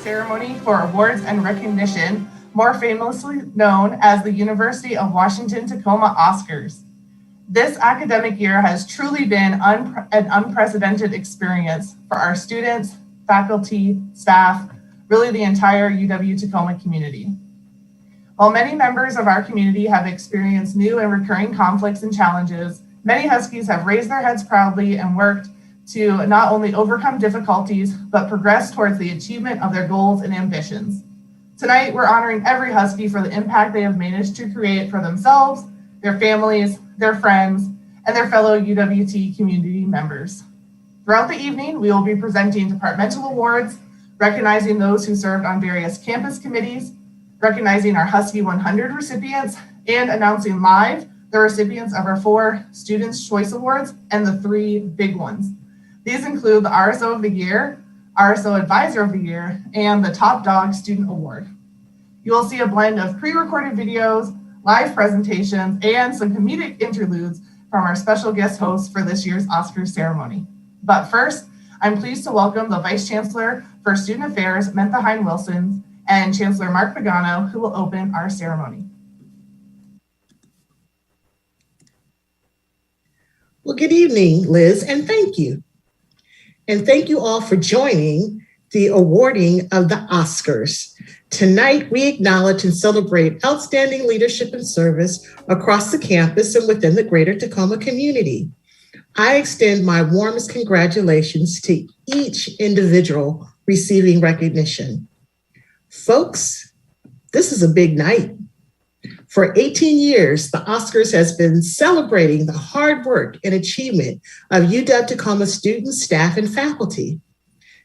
ceremony for awards and recognition, more famously known as the University of Washington Tacoma Oscars. This academic year has truly been an unprecedented experience for our students, faculty, staff, really the entire UW-Tacoma community. While many members of our community have experienced new and recurring conflicts and challenges, many Huskies have raised their heads proudly and worked to not only overcome difficulties, but progress towards the achievement of their goals and ambitions. Tonight, we're honoring every Husky for the impact they have managed to create for themselves, their families, their friends, and their fellow UWT community members. Throughout the evening, we will be presenting departmental awards, recognizing those who served on various campus committees, recognizing our Husky 100 recipients, and announcing live the recipients of our 4 Students' Choice Awards and the 3 big ones. These include the RSO of the Year, RSO Advisor of the Year, and the Top Dog Student Award. You will see a blend of pre-recorded videos, live presentations, and some comedic interludes from our special guest hosts for this year's Oscars ceremony. But first, I'm pleased to welcome the Vice Chancellor for Student Affairs, Mentha Hein-Wilson, and Chancellor Mark Pagano, who will open our ceremony. Well, good evening, Liz, and thank you. And thank you all for joining the awarding of the Oscars. Tonight, we acknowledge and celebrate outstanding leadership and service across the campus and within the greater Tacoma community. I extend my warmest congratulations to each individual receiving recognition. Folks, this is a big night. For 18 years, the Oscars has been celebrating the hard work and achievement of UW-Tacoma students, staff, and faculty.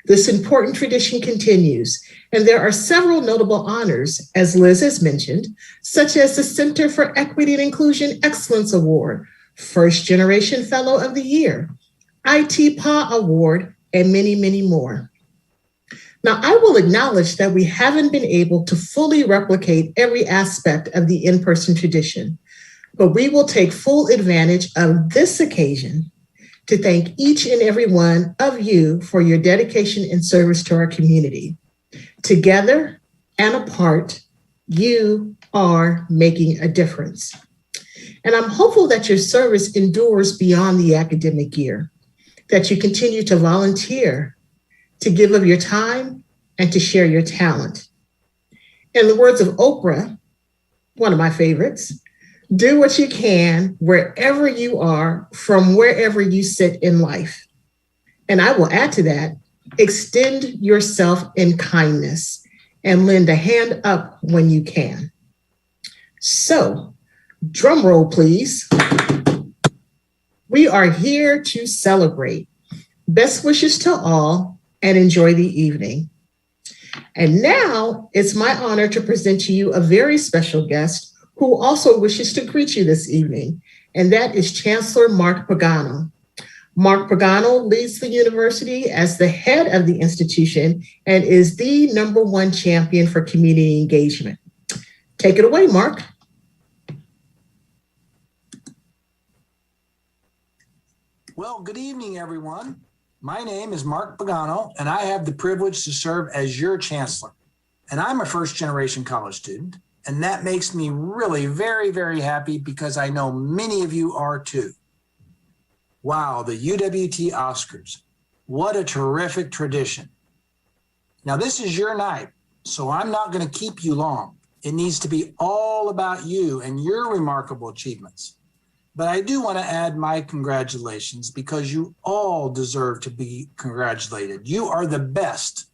This important tradition continues, and there are several notable honors, as Liz has mentioned, such as the Center for Equity and Inclusion Excellence Award, First Generation Fellow of the Year, ITPA Award, and many, many more. Now, I will acknowledge that we haven't been able to fully replicate every aspect of the in-person tradition, but we will take full advantage of this occasion to thank each and every one of you for your dedication and service to our community. Together and apart, you are making a difference. And I'm hopeful that your service endures beyond the academic year, that you continue to volunteer, to give of your time, and to share your talent. In the words of Oprah, one of my favorites, do what you can wherever you are, from wherever you sit in life. And I will add to that, extend yourself in kindness and lend a hand up when you can. So, drum roll, please. We are here to celebrate. Best wishes to all, and enjoy the evening. And now it's my honor to present to you a very special guest who also wishes to greet you this evening, and that is Chancellor Mark Pagano. Mark Pagano leads the university as the head of the institution and is the #1 champion for community engagement. Take it away, Mark. Well, good evening, everyone. My name is Mark Pagano, and I have the privilege to serve as your chancellor. And I'm a first-generation college student, and that makes me really very, very happy because I know many of you are too. Wow, the UWT Oscars. What a terrific tradition. Now, this is your night, so I'm not going to keep you long. It needs to be all about you and your remarkable achievements. But I do want to add my congratulations because you all deserve to be congratulated. You are the best.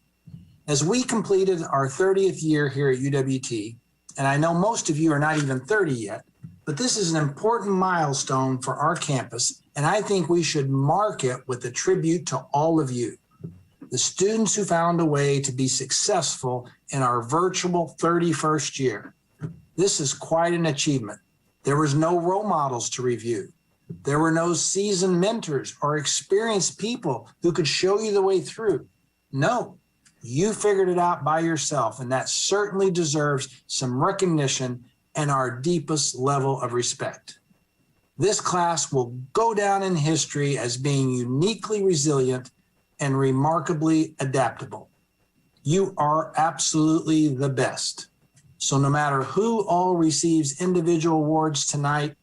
As we completed our 30th year here at UWT, and I know most of you are not even 30 yet, but this is an important milestone for our campus, and I think we should mark it with a tribute to all of you, the students who found a way to be successful in our virtual 31st year. This is quite an achievement. There was no role models to review. There were no seasoned mentors or experienced people who could show you the way through. No, you figured it out by yourself, and that certainly deserves some recognition and our deepest level of respect. This class will go down in history as being uniquely resilient and remarkably adaptable. You are absolutely the best. So no matter who all receives individual awards tonight,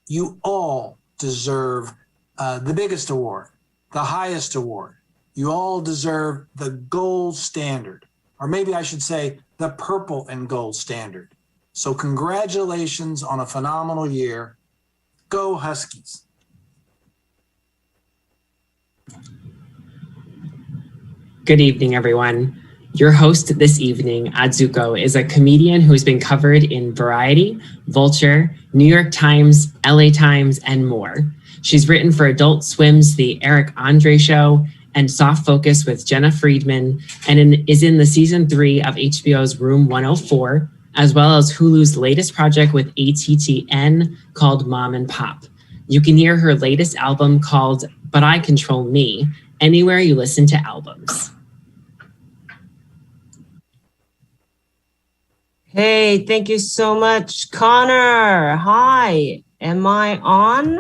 you all deserve the biggest award, the highest award. You all deserve the gold standard, or maybe I should say the purple and gold standard. So congratulations on a phenomenal year. Go Huskies. Good evening, everyone. Your host this evening, Adzuko, is a comedian who has been covered in Variety, Vulture, New York Times, LA Times, and more. She's written for Adult Swim's The Eric Andre Show and Soft Focus with Jenna Friedman, and is in the season 3 of HBO's Room 104, as well as Hulu's latest project with ATTN called Mom and Pop. You can hear her latest album called But I Control Me anywhere you listen to albums. Hey, thank you so much, Connor. Hi, am I on?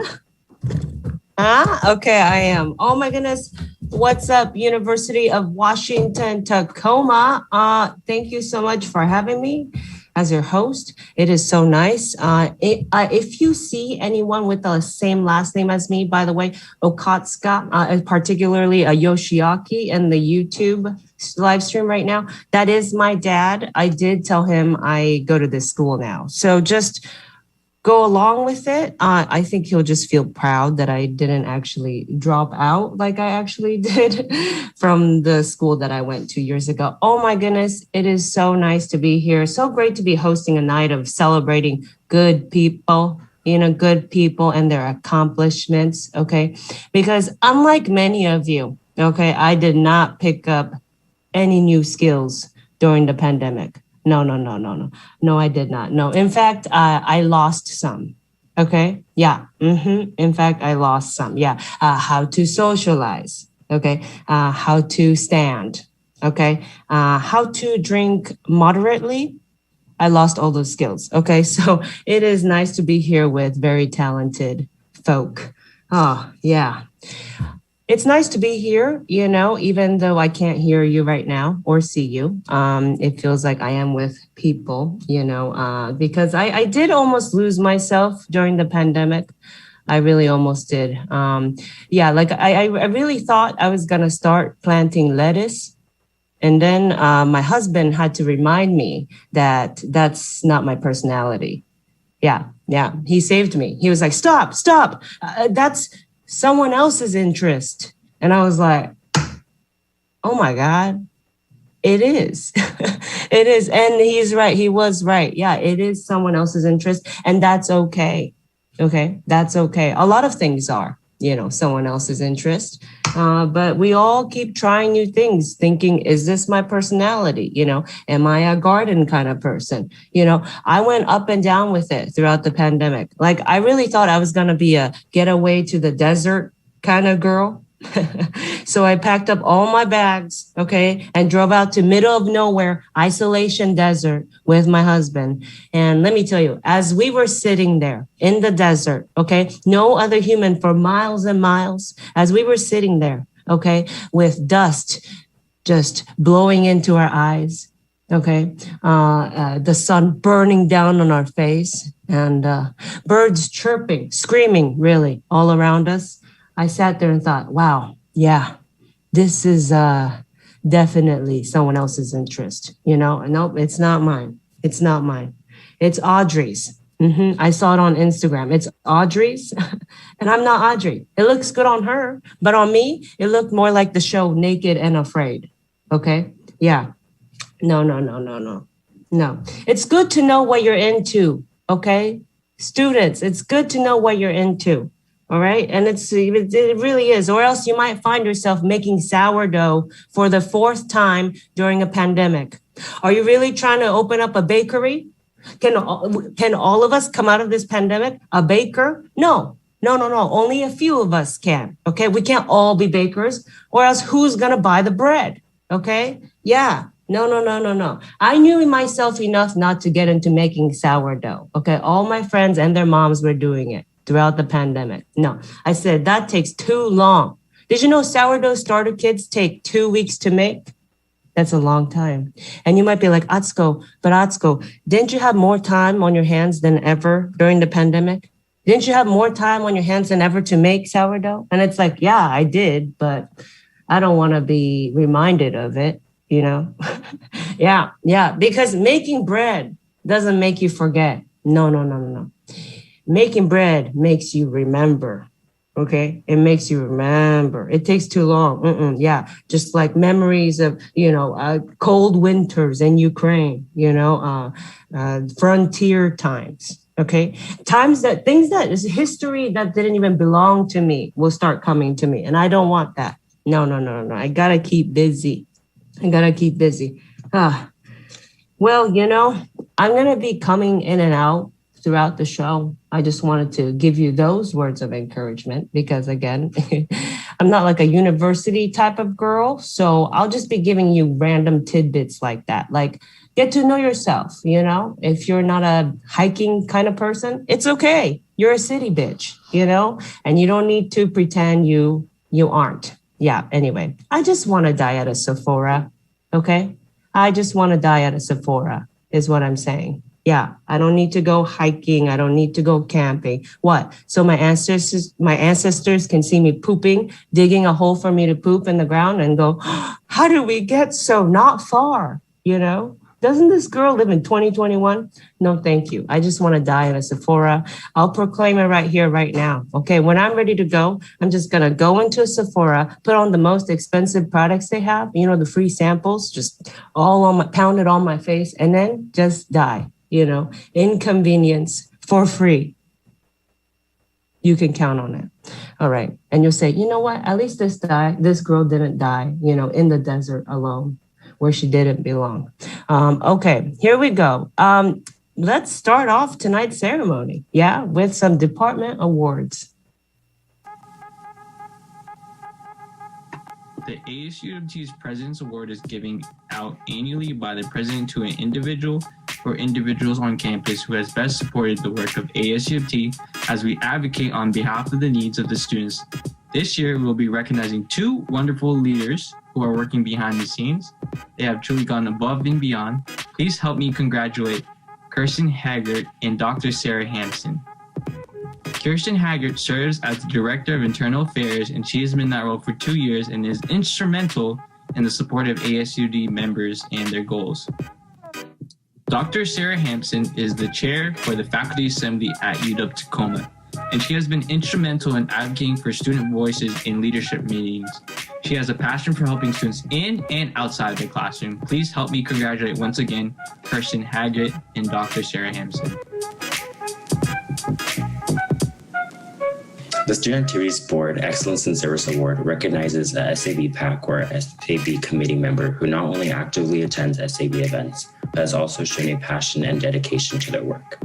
Okay, I am. Oh my goodness. What's up, University of Washington, Tacoma? Thank you so much for having me as your host. It is so nice. If you see anyone with the same last name as me, by the way, Okatsuka, particularly Yoshiaki in the YouTube live stream right now, that is my dad. I did tell him I go to this school now. So just go along with it. I think he'll just feel proud that I didn't actually drop out like I actually did from the school that I went 2 years ago. Oh my goodness, it is so nice to be here. So great to be hosting a night of celebrating good people, good people and their accomplishments, okay? Because unlike many of you, okay, I did not pick up any new skills during the pandemic. No, I did not. No, in fact, I lost some. Okay. Yeah. In fact, I lost some. Yeah. How to socialize. Okay. How to stand. Okay. How to drink moderately. I lost all those skills. Okay. So it is nice to be here with very talented folk. Oh, yeah. It's nice to be here, even though I can't hear you right now or see you. It feels like I am with people, because I did almost lose myself during the pandemic. I really almost did. I really thought I was going to start planting lettuce. And then my husband had to remind me that that's not my personality. Yeah. He saved me. He was like, stop. That's someone else's interest. And I was like, oh my God, it is. It is. And he's right. He was right. Yeah, it is someone else's interest. And that's okay. Okay, that's okay. A lot of things are, someone else's interest. But we all keep trying new things, thinking, is this my personality? Am I a garden kind of person? I went up and down with it throughout the pandemic. Like, I really thought I was going to be a getaway to the desert kind of girl. So I packed up all my bags, okay, and drove out to middle of nowhere, isolation desert with my husband. And let me tell you, as we were sitting there in the desert, okay, no other human for miles and miles, as we were sitting there, okay, with dust just blowing into our eyes, okay, the sun burning down on our face and birds chirping, screaming, really, all around us. I sat there and thought, wow, yeah, this is definitely someone else's interest. Nope, it's not mine. It's not mine. It's Audrey's. I saw it on Instagram. It's Audrey's, and I'm not Audrey. It looks good on her, but on me, it looked more like the show Naked and Afraid. Okay, yeah. No. It's good to know what you're into. Okay, students, it's good to know what you're into. All right. And it really is. Or else you might find yourself making sourdough for the 4th time during a pandemic. Are you really trying to open up a bakery? Can all of us come out of this pandemic a baker? No. Only a few of us can. OK, we can't all be bakers, or else who's going to buy the bread? OK, yeah. No. I knew myself enough not to get into making sourdough. OK, all my friends and their moms were doing it throughout the pandemic. No, I said, that takes too long. Did you know sourdough starter kits take 2 weeks to make? That's a long time. And you might be like, Atsuko, didn't you have more time on your hands than ever during the pandemic? Didn't you have more time on your hands than ever to make sourdough? And it's like, yeah, I did, but I don't want to be reminded of it, you know? Yeah, because making bread doesn't make you forget. No. Making bread makes you remember. Okay, it makes you remember. It takes too long. Yeah, just like memories of cold winters in Ukraine. Frontier times. Okay, things that is history that didn't even belong to me will start coming to me, and I don't want that. No. I gotta keep busy. Well, I'm gonna be coming in and out throughout the show. I just wanted to give you those words of encouragement because, again, I'm not like a university type of girl. So I'll just be giving you random tidbits like that. Like, get to know yourself, If you're not a hiking kind of person, it's okay. You're a city bitch, And you don't need to pretend you aren't. Yeah, anyway, I just want to die at a Sephora, okay? I just want to die at a Sephora is what I'm saying. Yeah, I don't need to go hiking. I don't need to go camping. What? So my ancestors can see me pooping, digging a hole for me to poop in the ground and go, how did we get so not far? Doesn't this girl live in 2021? No, thank you. I just want to die at a Sephora. I'll proclaim it right here, right now. Okay, when I'm ready to go, I'm just going to go into a Sephora, put on the most expensive products they have, the free samples, just pounded on my face, and then just die. Inconvenience for free. You can count on it. All right. And you'll say, you know what? At least this girl didn't die, in the desert alone where she didn't belong. Okay, here we go. Let's start off tonight's ceremony. Yeah, with some department awards. The ASUWT's President's Award is given out annually by the president to an individual or individuals on campus who has best supported the work of ASUWT as we advocate on behalf of the needs of the students. This year, we'll be recognizing two wonderful leaders who are working behind the scenes. They have truly gone above and beyond. Please help me congratulate Kirsten Haggart and Dr. Sarah Hampson. Kirsten Haggart serves as the Director of Internal Affairs, and she has been in that role for 2 years and is instrumental in the support of ASUD members and their goals. Dr. Sarah Hampson is the chair for the Faculty Assembly at UW Tacoma, and she has been instrumental in advocating for student voices in leadership meetings. She has a passion for helping students in and outside the classroom. Please help me congratulate once again Kirsten Haggart and Dr. Sarah Hampson. The Student Activities Board Excellence in Service Award recognizes a SAB PAC or SAB committee member who not only actively attends SAB events, but has also shown a passion and dedication to their work.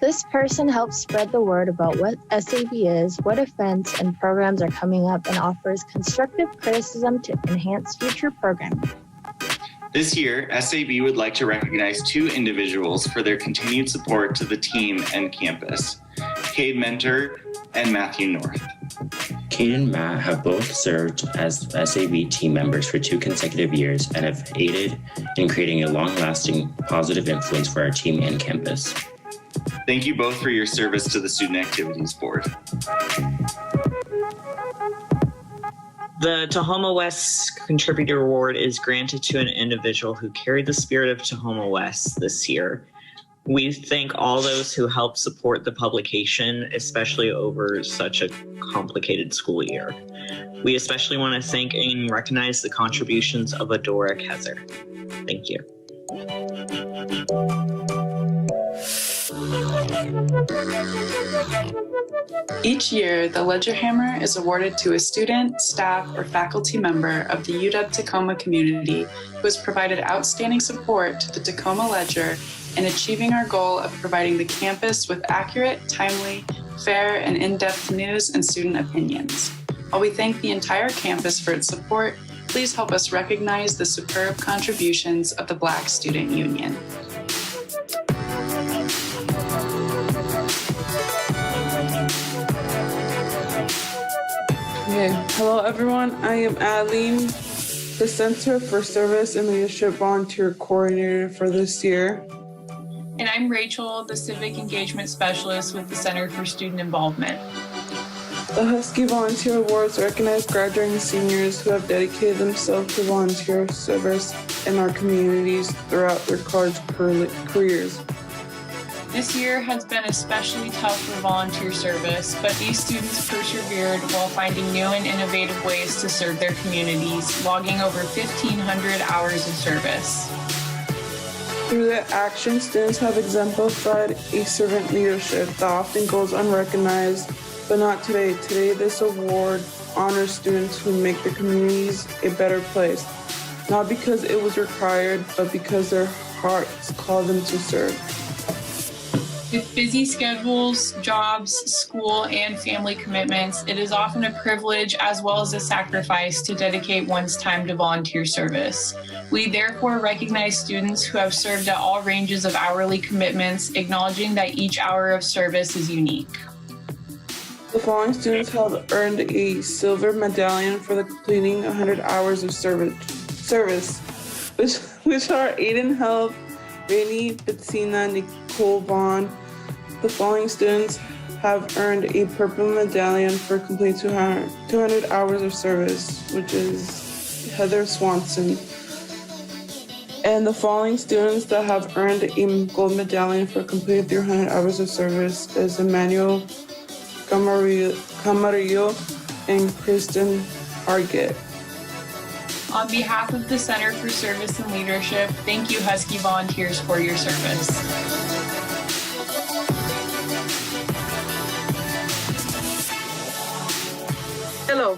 This person helps spread the word about what SAB is, what events and programs are coming up, and offers constructive criticism to enhance future programming. This year, SAB would like to recognize two individuals for their continued support to the team and campus, Cade Mentor and Matthew North. Cade and Matt have both served as SAB team members for 2 consecutive years and have aided in creating a long-lasting positive influence for our team and campus. Thank you both for your service to the Student Activities Board. The Tacoma West Contributor Award is granted to an individual who carried the spirit of Tacoma West this year. We thank all those who helped support the publication, especially over such a complicated school year. We especially want to thank and recognize the contributions of Adora Kezer. Thank you. Each year, the Ledger Hammer is awarded to a student, staff, or faculty member of the UW Tacoma community who has provided outstanding support to the Tacoma Ledger in achieving our goal of providing the campus with accurate, timely, fair, and in-depth news and student opinions. While we thank the entire campus for its support, please help us recognize the superb contributions of the Black Student Union. Okay, hello everyone, I am Adeline the Center for Service and Leadership Volunteer Coordinator for this year. And I'm Rachel, the Civic Engagement Specialist with the Center for Student Involvement. The Husky Volunteer Awards recognize graduating seniors who have dedicated themselves to volunteer service in our communities throughout their college careers. This year has been especially tough for volunteer service, but these students persevered while finding new and innovative ways to serve their communities, logging over 1,500 hours of service. Through their actions, students have exemplified a servant leadership that often goes unrecognized, but not today. Today, this award honors students who make the communities a better place, not because it was required, but because their hearts call them to serve. With busy schedules, jobs, school, and family commitments, it is often a privilege as well as a sacrifice to dedicate one's time to volunteer service. We therefore recognize students who have served at all ranges of hourly commitments, acknowledging that each hour of service is unique. The following students have earned a silver medallion for completing 100 hours of service, which are Aiden Help, Rainy Betsina, Nicole Vaughn. The following students have earned a purple medallion for completing 200 hours of service, which is Heather Swanson. And the following students that have earned a gold medallion for completing 300 hours of service is Emmanuel Camarillo and Kristen Hargett. On behalf of the Center for Service and Leadership, thank you, Husky volunteers, for your service. Hello.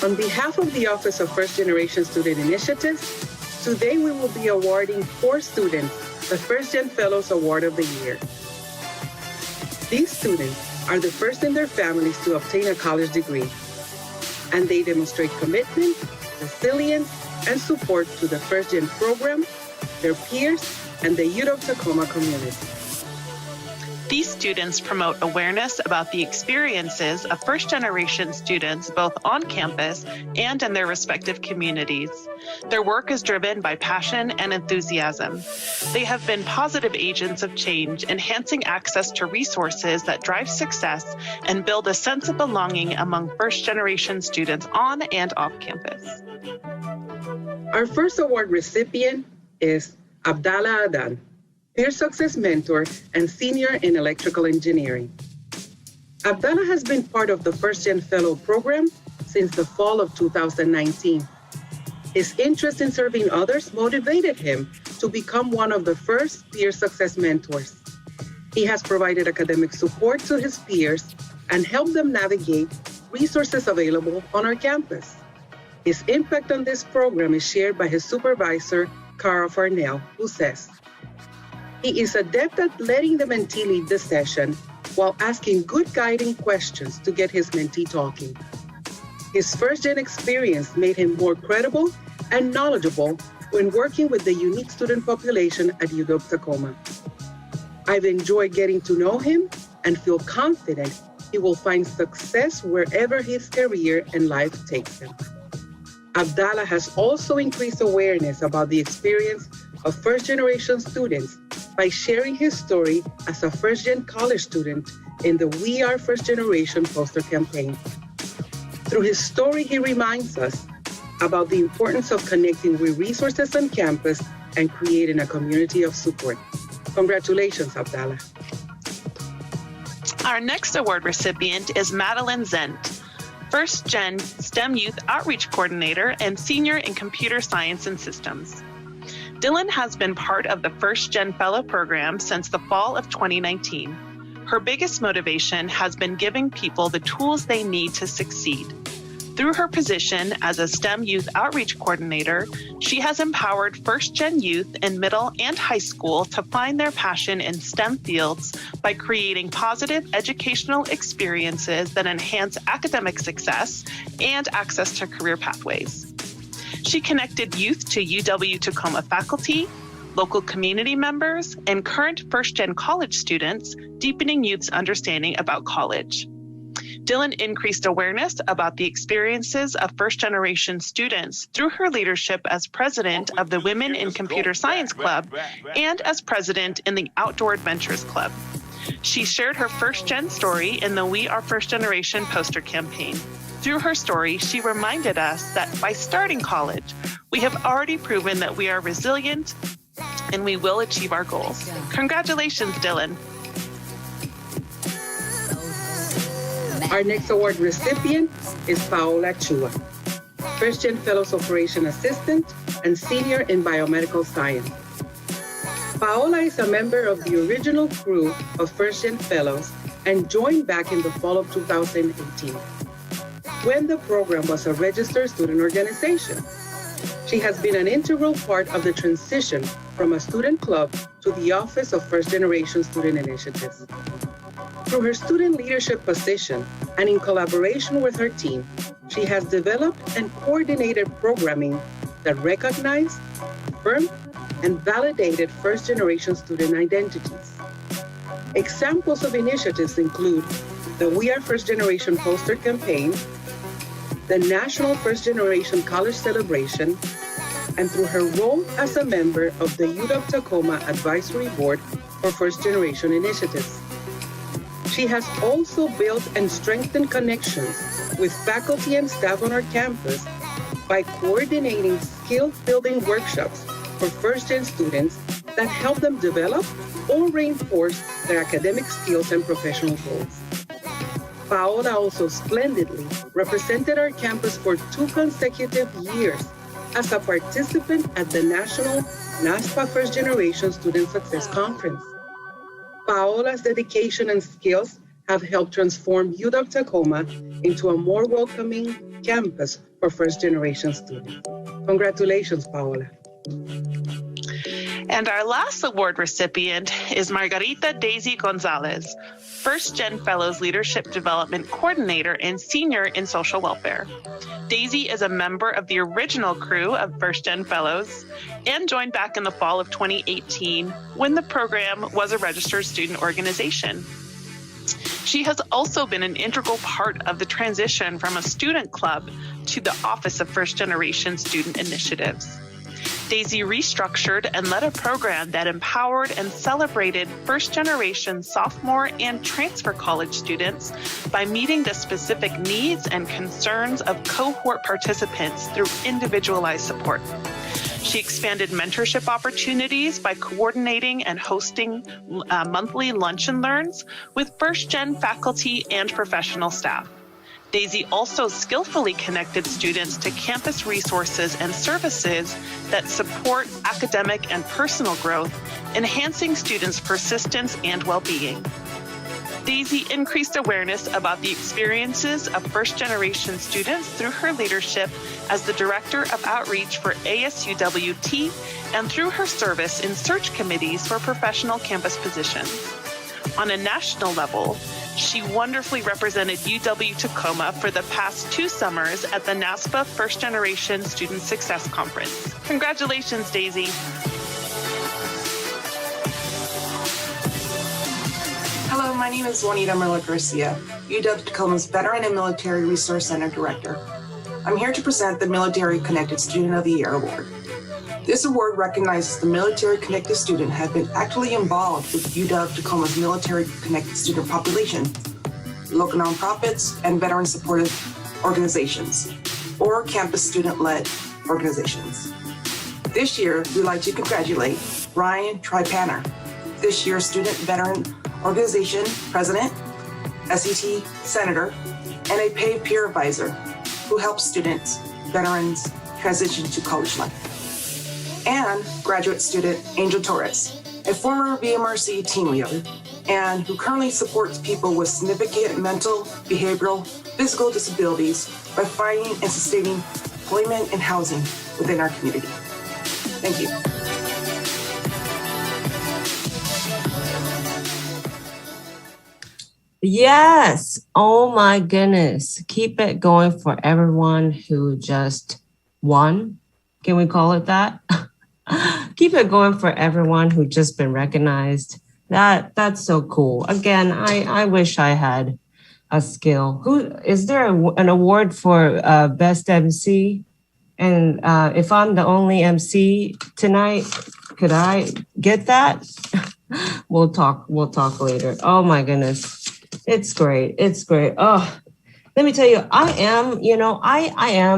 On behalf of the Office of First Generation Student Initiatives, today we will be awarding 4 students the First Gen Fellows Award of the Year. These students are the first in their families to obtain a college degree, and they demonstrate commitment, resilience, and support to the First Gen program, their peers, and the Uwt Tacoma community. These students promote awareness about the experiences of first-generation students both on campus and in their respective communities. Their work is driven by passion and enthusiasm. They have been positive agents of change, enhancing access to resources that drive success and build a sense of belonging among first-generation students on and off campus. Our first award recipient is Abdallah Adan, Peer Success Mentor and Senior in Electrical Engineering. Abdallah has been part of the First Gen Fellow program since the fall of 2019. His interest in serving others motivated him to become one of the first Peer Success Mentors. He has provided academic support to his peers and helped them navigate resources available on our campus. His impact on this program is shared by his supervisor, Cara Farnell, who says, "He is adept at letting the mentee lead the session while asking good guiding questions to get his mentee talking. His first-gen experience made him more credible and knowledgeable when working with the unique student population at UW Tacoma. I've enjoyed getting to know him and feel confident he will find success wherever his career and life takes him." Abdallah has also increased awareness about the experience of first-generation students by sharing his story as a first-gen college student in the We Are First Generation poster campaign. Through his story, he reminds us about the importance of connecting with resources on campus and creating a community of support. Congratulations, Abdallah. Our next award recipient is Madeline Zent, First Gen STEM Youth Outreach Coordinator and Senior in Computer Science and Systems. Dylan has been part of the First Gen Fellow program since the fall of 2019. Her biggest motivation has been giving people the tools they need to succeed. Through her position as a STEM Youth Outreach Coordinator, she has empowered first-gen youth in middle and high school to find their passion in STEM fields by creating positive educational experiences that enhance academic success and access to career pathways. She connected youth to UW Tacoma faculty, local community members, and current first-gen college students, deepening youth's understanding about college. Dylan increased awareness about the experiences of first-generation students through her leadership as president of the Women in Computer Science Club and as president in the Outdoor Adventures Club. She shared her first-gen story in the We Are First Generation poster campaign. Through her story, she reminded us that by starting college, we have already proven that we are resilient and we will achieve our goals. Congratulations, Dylan. Our next award recipient is Paola Chua, First Gen Fellows Operation Assistant and Senior in Biomedical Science. Paola is a member of the original crew of First Gen Fellows and joined back in the fall of 2018, when the program was a registered student organization. She has been an integral part of the transition from a student club to the Office of First Generation Student Initiatives. Through her student leadership position and in collaboration with her team, she has developed and coordinated programming that recognize, affirm, and validated first-generation student identities. Examples of initiatives include the We Are First Generation poster campaign, the National First Generation College Celebration, and through her role as a member of the UW Tacoma Advisory Board for First Generation Initiatives. She has also built and strengthened connections with faculty and staff on our campus by coordinating skill-building workshops for first-gen students that help them develop or reinforce their academic skills and professional goals. Paola also splendidly represented our campus for 2 consecutive years as a participant at the National NASPA First Generation Student Success Conference. Paola's dedication and skills have helped transform UW Tacoma into a more welcoming campus for first-generation students. Congratulations, Paola. And our last award recipient is Margarita Daisy Gonzalez, First Gen Fellows Leadership Development Coordinator and Senior in Social Welfare. Daisy is a member of the original crew of First Gen Fellows and joined back in the fall of 2018 when the program was a registered student organization. She has also been an integral part of the transition from a student club to the Office of First Generation Student Initiatives. Daisy restructured and led a program that empowered and celebrated first-generation sophomore and transfer college students by meeting the specific needs and concerns of cohort participants through individualized support. She expanded mentorship opportunities by coordinating and hosting monthly lunch and learns with first-gen faculty and professional staff. Daisy also skillfully connected students to campus resources and services that support academic and personal growth, enhancing students' persistence and well-being. Daisy increased awareness about the experiences of first-generation students through her leadership as the Director of Outreach for ASUWT and through her service in search committees for professional campus positions. On a national level, she wonderfully represented UW Tacoma for the past 2 summers at the NASPA First Generation Student Success Conference. Congratulations, Daisy. Hello, my name is Juanita Merla Garcia, UW Tacoma's Veteran and Military Resource Center Director. I'm here to present the Military Connected Student of the Year Award. This award recognizes the military connected student has been actively involved with UW Tacoma's military connected student population, local nonprofits, and veteran supportive organizations, or campus student-led organizations. This year, we'd like to congratulate Ryan Tripanner, this year's Student Veteran Organization President, SET Senator, and a paid peer advisor who helps students, veterans, transition to college life. And graduate student Angel Torres, a former VMRC team leader, and who currently supports people with significant mental, behavioral, physical disabilities by finding and sustaining employment and housing within our community. Thank you. Yes. Oh my goodness. Keep it going for everyone who just won. Can we call it that? Keep it going for everyone who just been recognized. That's so cool. Again, I wish I had a skill. Who is there an award for best MC? And if I'm the only MC tonight, could I get that? We'll talk later. Oh my goodness. It's great. It's great. Oh, let me tell you, I am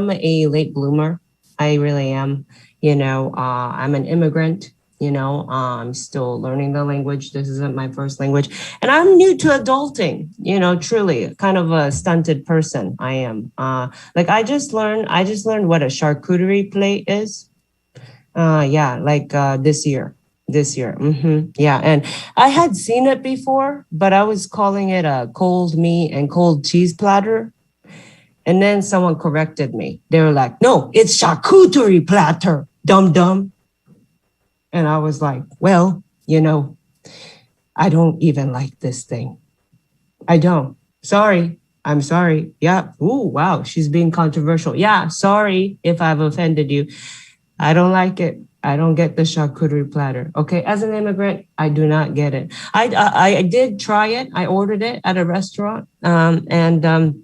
a late bloomer. I really am. I'm an immigrant. I'm still learning the language. This isn't my first language. And I'm new to adulting, truly kind of a stunted person. I am. I just learned what a charcuterie plate is. This year. Yeah. And I had seen it before, but I was calling it a cold meat and cold cheese platter. And then someone corrected me. They were like, no, it's charcuterie platter, dum-dum. And I was like, well, I don't even like this thing. I don't. Sorry. I'm sorry. Yeah. Ooh, wow. She's being controversial. Yeah. Sorry if I've offended you. I don't like it. I don't get the charcuterie platter. Okay. As an immigrant, I do not get it. I did try it. I ordered it at a restaurant. And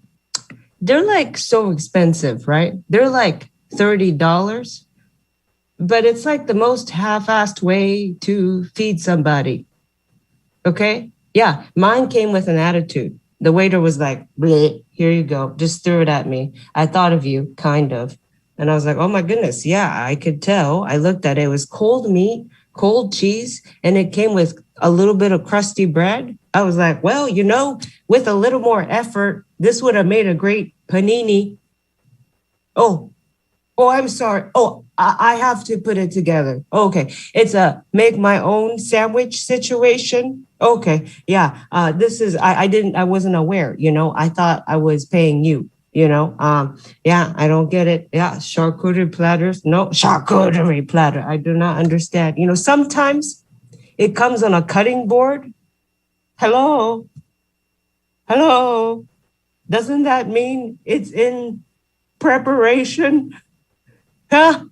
they're like so expensive, right? They're like $30. But it's like the most half-assed way to feed somebody. Okay? Yeah, mine came with an attitude. The waiter was like, bleh, here you go. Just threw it at me. I thought of you, kind of. And I was like, oh my goodness. Yeah, I could tell. I looked at it. It was cold meat, cold cheese, and it came with a little bit of crusty bread. I was like, well, with a little more effort, this would have made a great panini. Oh, I'm sorry. Oh, I have to put it together. Okay. It's a make my own sandwich situation. Okay. Yeah. I wasn't aware, I thought I was paying you, yeah, I don't get it. Yeah. Charcuterie platters. No, charcuterie platter. I do not understand. Sometimes it comes on a cutting board. Hello. Doesn't that mean it's in preparation? Huh?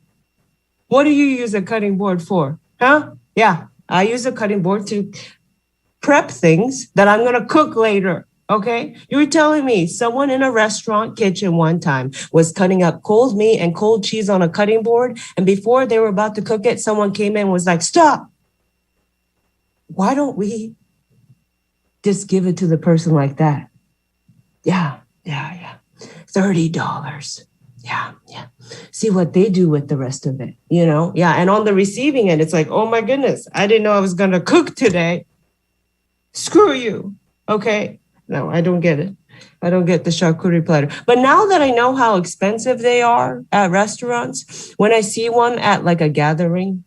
What do you use a cutting board for? Huh? Yeah, I use a cutting board to prep things that I'm going to cook later. Okay. You were telling me someone in a restaurant kitchen one time was cutting up cold meat and cold cheese on a cutting board. And before they were about to cook it, someone came in and was like, stop. Why don't we just give it to the person like that? Yeah. $30. Yeah. See what they do with the rest of it, Yeah. And on the receiving end, it's like, oh my goodness, I didn't know I was going to cook today. Screw you. Okay. No, I don't get it. I don't get the charcuterie platter. But now that I know how expensive they are at restaurants, when I see one at like a gathering,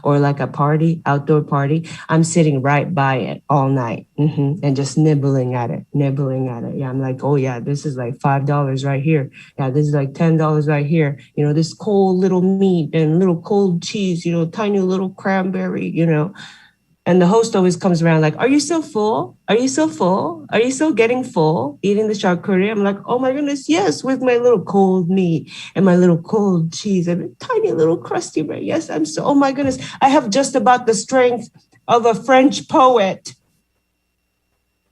or like a party, outdoor party, I'm sitting right by it all night and just nibbling at it. Yeah, I'm like, oh yeah, this is like $5 right here. Yeah, this is like $10 right here. This cold little meat and little cold cheese, tiny little cranberry, And the host always comes around like, are you so full? Are you so full? Are you still getting full eating the charcuterie? I'm like, oh my goodness, yes, with my little cold meat and my little cold cheese and a tiny little crusty bread. Yes, oh my goodness, I have just about the strength of a French poet.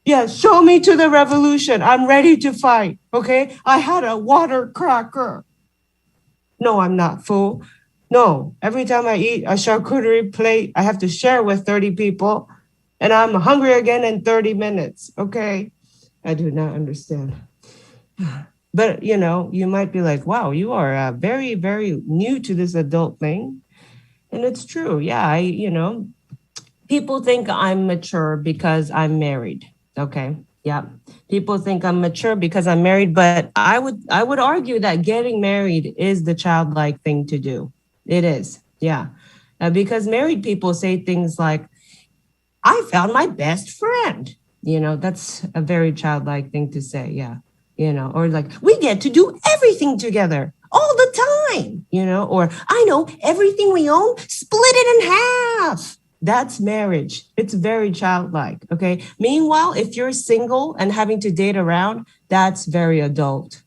Yeah, show me to the revolution. I'm ready to fight, okay? I had a water cracker. No, I'm not full. No, every time I eat a charcuterie plate, I have to share with 30 people, and I'm hungry again in 30 minutes, okay? I do not understand. But, you might be like, wow, you are very, very new to this adult thing. And it's true. Yeah, people think I'm mature because I'm married, okay? Yeah, people think I'm mature because I'm married, but I would argue that getting married is the childlike thing to do. It is, yeah. Because married people say things like, I found my best friend. That's a very childlike thing to say, yeah. Or like, we get to do everything together all the time, or I know everything we own, split it in half. That's marriage. It's very childlike, okay? Meanwhile, if you're single and having to date around, that's very adult.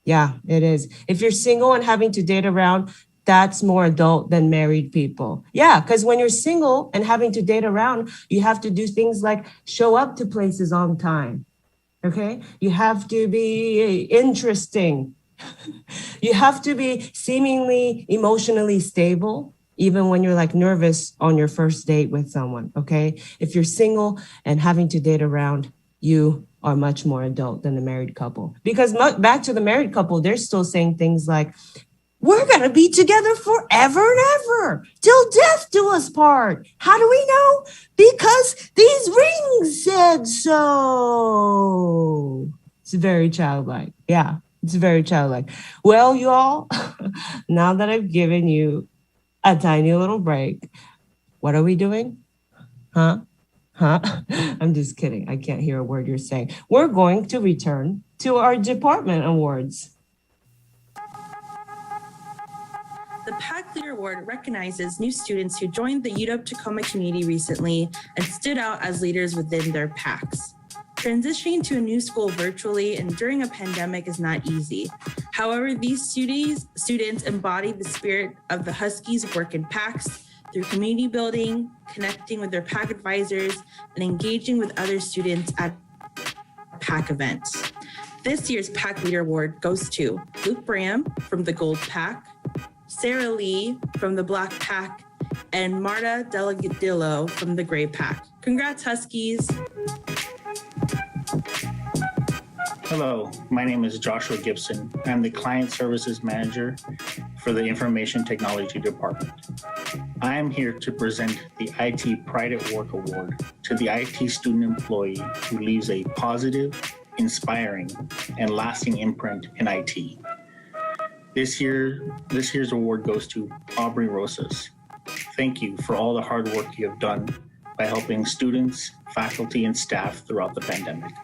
Yeah, it is. If you're single and having to date around, that's more adult than married people. Yeah, because when you're single and having to date around, you have to do things like show up to places on time. Okay, you have to be interesting. You have to be seemingly emotionally stable, even when you're like nervous on your first date with someone. Okay, if you're single and having to date around, you are much more adult than the married couple. Because back to the married couple, they're still saying things like, we're going to be together forever and ever, till death do us part. How do we know? Because these rings said so. It's very childlike. Yeah, it's very childlike. Well, you all, now that I've given you a tiny little break, what are we doing? Huh? I'm just kidding. I can't hear a word you're saying. We're going to return to our department awards. The PAC Leader Award recognizes new students who joined the UW Tacoma community recently and stood out as leaders within their PACs. Transitioning to a new school virtually and during a pandemic is not easy. However, these students embody the spirit of the Huskies' work in PACs through community building, connecting with their PAC advisors, and engaging with other students at PAC events. This year's PAC Leader Award goes to Luke Bram from the Gold PAC, Sarah Lee from the Black PAC, and Marta Delagadillo from the Gray PAC. Congrats, Huskies. Hello, my name is Joshua Gibson. I'm the Client Services Manager for the Information Technology Department. I am here to present the IT Pride at Work Award to the IT student employee who leaves a positive, inspiring, and lasting imprint in IT. This year's award goes to Aubrey Rosas. Thank you for all the hard work you have done by helping students, faculty, and staff throughout the pandemic.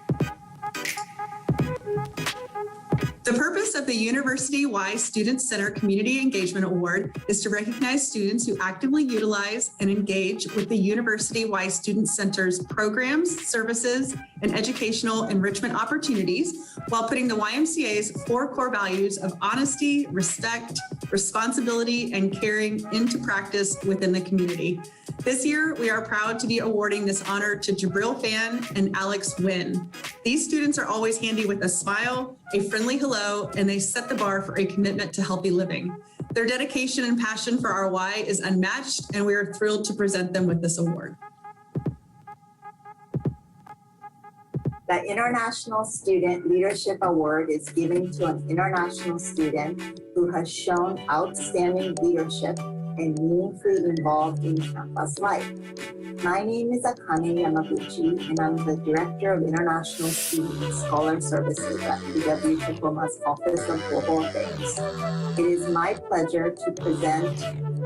The purpose of the University-wide Student Center Community Engagement Award is to recognize students who actively utilize and engage with the University-wide Student Center's programs, services, and educational enrichment opportunities while putting the YMCA's 4 core values of honesty, respect, responsibility, and caring into practice within the community. This year, we are proud to be awarding this honor to Jabril Fan and Alex Wynn. These students are always handy with a smile, a friendly hello, and they set the bar for a commitment to healthy living. Their dedication and passion for our Y is unmatched, and we are thrilled to present them with this award. The International Student Leadership Award is given to an international student who has shown outstanding leadership and meaningfully involved in campus life. My name is Akane Yamaguchi, and I'm the Director of International Student Scholar Services at UW Tacoma's Office of Global Affairs. It is my pleasure to present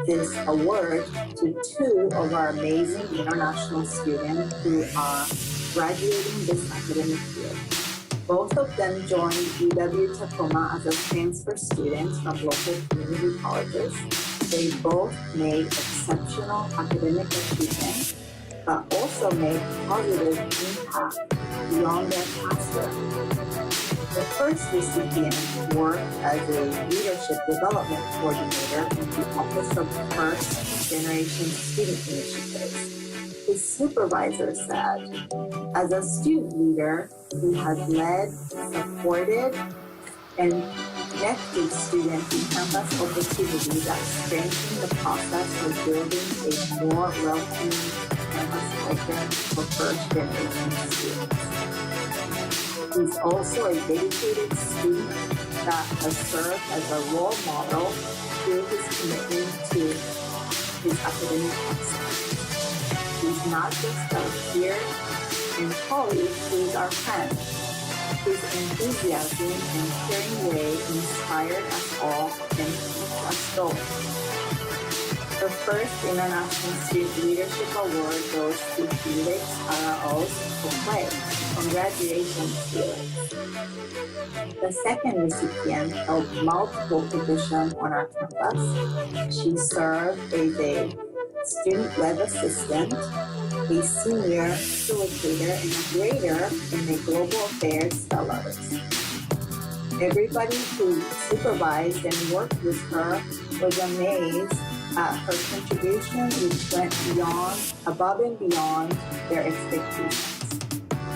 this award to 2 of our amazing international students who are graduating this academic year. Both of them joined UW Tacoma as a transfer students from local community colleges. They both made exceptional academic achievements, but also made positive impact beyond their classroom. The first recipient worked as a leadership development coordinator in the Office of First Generation Student Initiatives. His supervisor said, as a student leader, he has led, supported, and connected students in campus opportunities that strengthen the process of building a more welcoming campus culture for first-generation students. He's also a dedicated student that has served as a role model through his commitment to his academic excellence. He's not just our peer and colleague, he's our friend. His enthusiasm and caring way inspired us all and keeps us going. The first International Student Leadership Award goes to Felix Araos Play. Congratulations, Felix. The second recipient held multiple positions on our campus. She served as a student web assistant, a senior facilitator, and a grader in the Global Affairs Fellows. Everybody who supervised and worked with her was amazed at her contribution, which went above and beyond their expectations.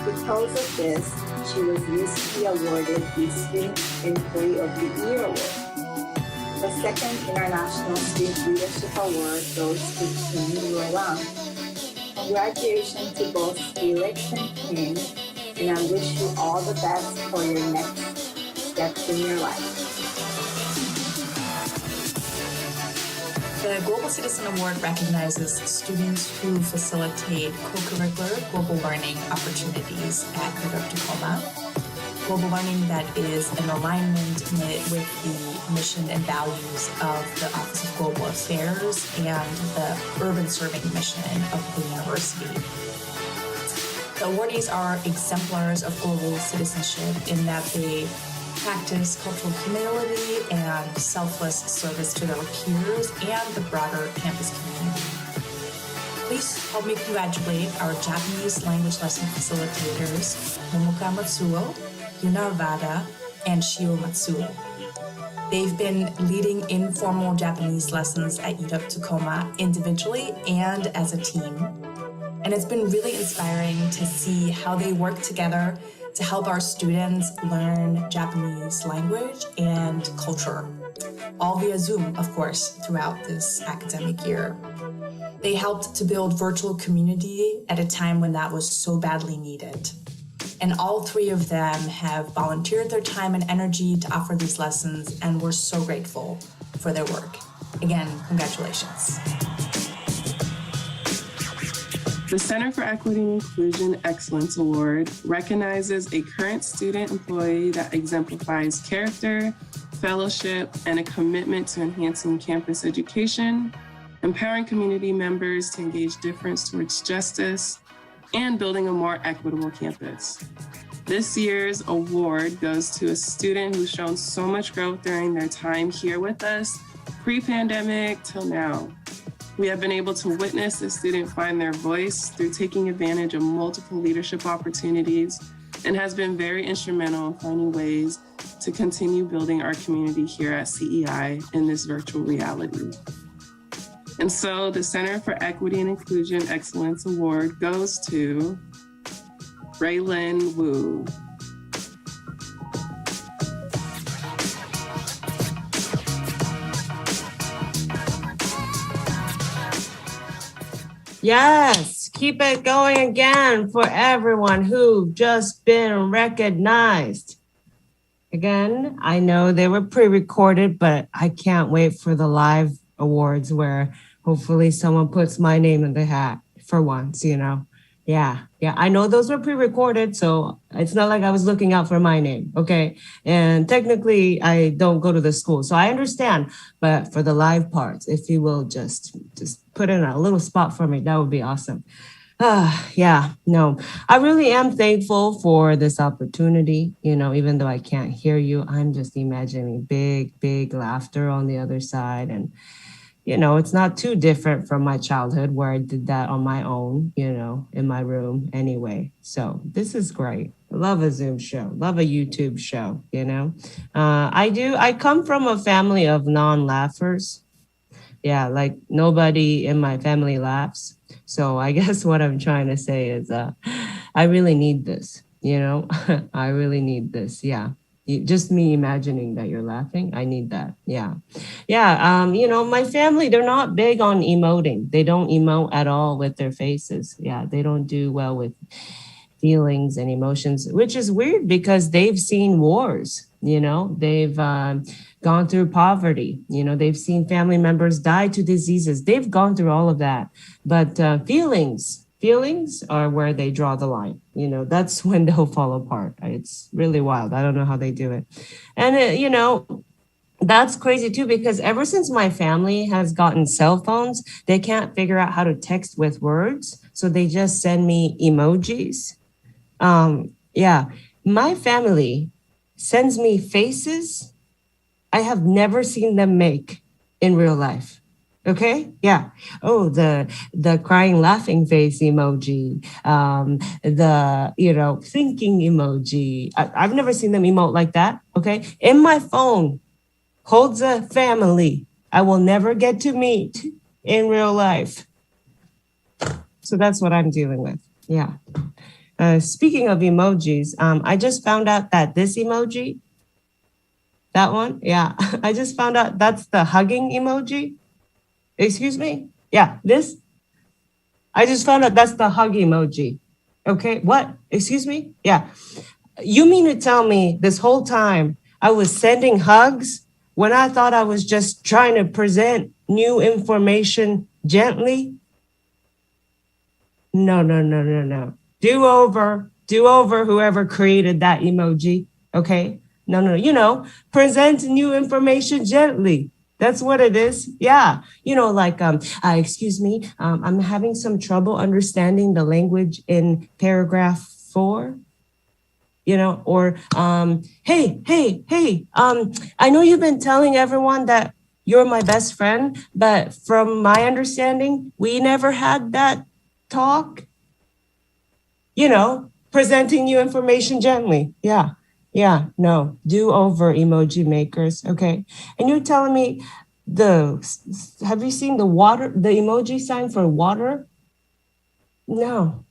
Because of this, she was recently awarded the Student Employee of the Year Award. The second International Student Leadership Award goes to Kim Roland. Congratulations to both Felix and Kim, and I wish you all the best for your next steps in your life. The Global Citizen Award recognizes students who facilitate co-curricular global learning opportunities at UW Tacoma. Global learning that is in alignment with the mission and values of the Office of Global Affairs and the urban serving mission of the university. The awardees are exemplars of global citizenship in that they practice cultural humility and selfless service to their peers and the broader campus community. Please help me congratulate our Japanese language lesson facilitators, Momoka Matsuo, Yuna Vada, and Shio Matsuo. They've been leading informal Japanese lessons at UW Tacoma individually and as a team. And it's been really inspiring to see how they work together to help our students learn Japanese language and culture, all via Zoom, of course, throughout this academic year. They helped to build virtual community at a time when that was so badly needed. And all three of them have volunteered their time and energy to offer these lessons, and we're so grateful for their work. Again, congratulations. The Center for Equity and Inclusion Excellence Award recognizes a current student employee that exemplifies character, fellowship, and a commitment to enhancing campus education, empowering community members to engage difference towards justice, and building a more equitable campus. This year's award goes to a student who's shown so much growth during their time here with us, pre-pandemic till now. We have been able to witness the student find their voice through taking advantage of multiple leadership opportunities and has been very instrumental in finding ways to continue building our community here at CEI in this virtual reality. And so the Center for Equity and Inclusion Excellence Award goes to Raylin Wu. Yes, keep it going again for everyone who've just been recognized. Again, I know they were pre-recorded, but I can't wait for the live awards where hopefully someone puts my name in the hat for once, you know. Yeah, I know those were pre-recorded, so it's not like I was looking out for my name, okay? And technically, I don't go to the school, so I understand. But for the live parts, if you will just put in a little spot for me, that would be awesome. I really am thankful for this opportunity. You know, even though I can't hear you, I'm just imagining big laughter on the other side. And you know, it's not too different from my childhood where I did that on my own, you know, in my room anyway. So this is great. I love a Zoom show, love a YouTube show, you know. I come from a family of non-laughers. Yeah, like nobody in my family laughs. So I guess what I'm trying to say is I really need this, you know. I really need this, yeah. Just me imagining that you're laughing, I need that. Yeah. You know, my family, they're not big on emoting. They don't emote at all with their faces. Yeah, they don't do well with feelings and emotions, which is weird because they've seen wars, you know, they've gone through poverty, you know, they've seen family members die to diseases. They've gone through all of that. But feelings are where they draw the line. You know, that's when they'll fall apart. It's really wild. I don't know how they do it. And, you know, that's crazy too, because ever since my family has gotten cell phones, they can't figure out how to text with words. So they just send me emojis. My family sends me faces I have never seen them make in real life. Okay. Yeah. Oh, the crying, laughing face emoji, the, you know, thinking emoji. I've never seen them emote like that. Okay. In my phone holds a family I will never get to meet in real life. So that's what I'm dealing with. Yeah. Speaking of emojis, I just found out that this emoji, that one, yeah, I just found out that's the hugging emoji. Excuse me? Yeah, this. I just found out that's the hug emoji. Okay, what? Excuse me? Yeah. You mean to tell me this whole time I was sending hugs when I thought I was just trying to present new information gently? No. Do over, whoever created that emoji. Okay? No. Present new information gently. That's what it is. Yeah. Like, excuse me, I'm having some trouble understanding the language in paragraph 4. Or, hey, I know you've been telling everyone that you're my best friend, but from my understanding, we never had that talk. Presenting new information gently. Yeah, no, do over emoji makers, okay? And you're telling me have you seen the emoji sign for water? No,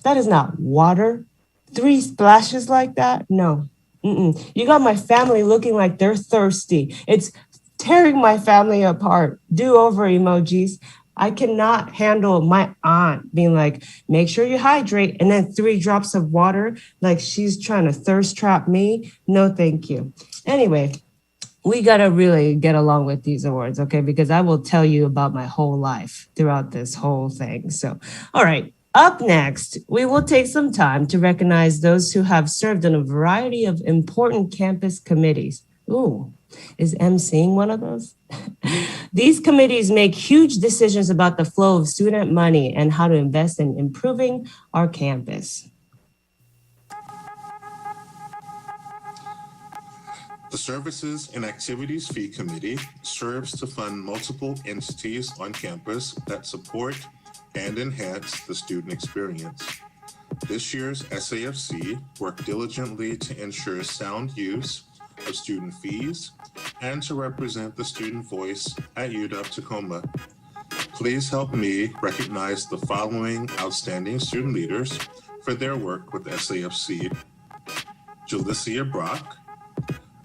that is not water. 3 splashes like that? No. You got my family looking like they're thirsty. It's tearing my family apart. Do over emojis. I cannot handle my aunt being like, make sure you hydrate, and then 3 drops of water, like she's trying to thirst trap me. No, thank you. Anyway, we got to really get along with these awards, okay? Because I will tell you about my whole life throughout this whole thing. So, all right. Up next, we will take some time to recognize those who have served on a variety of important campus committees. Ooh, is emceeing one of those? These committees make huge decisions about the flow of student money and how to invest in improving our campus. The Services and Activities Fee Committee serves to fund multiple entities on campus that support and enhance the student experience. This year's SAFC worked diligently to ensure sound use of student fees and to represent the student voice at UW Tacoma. Please help me recognize the following outstanding student leaders for their work with SAFC: Jalicia Brock,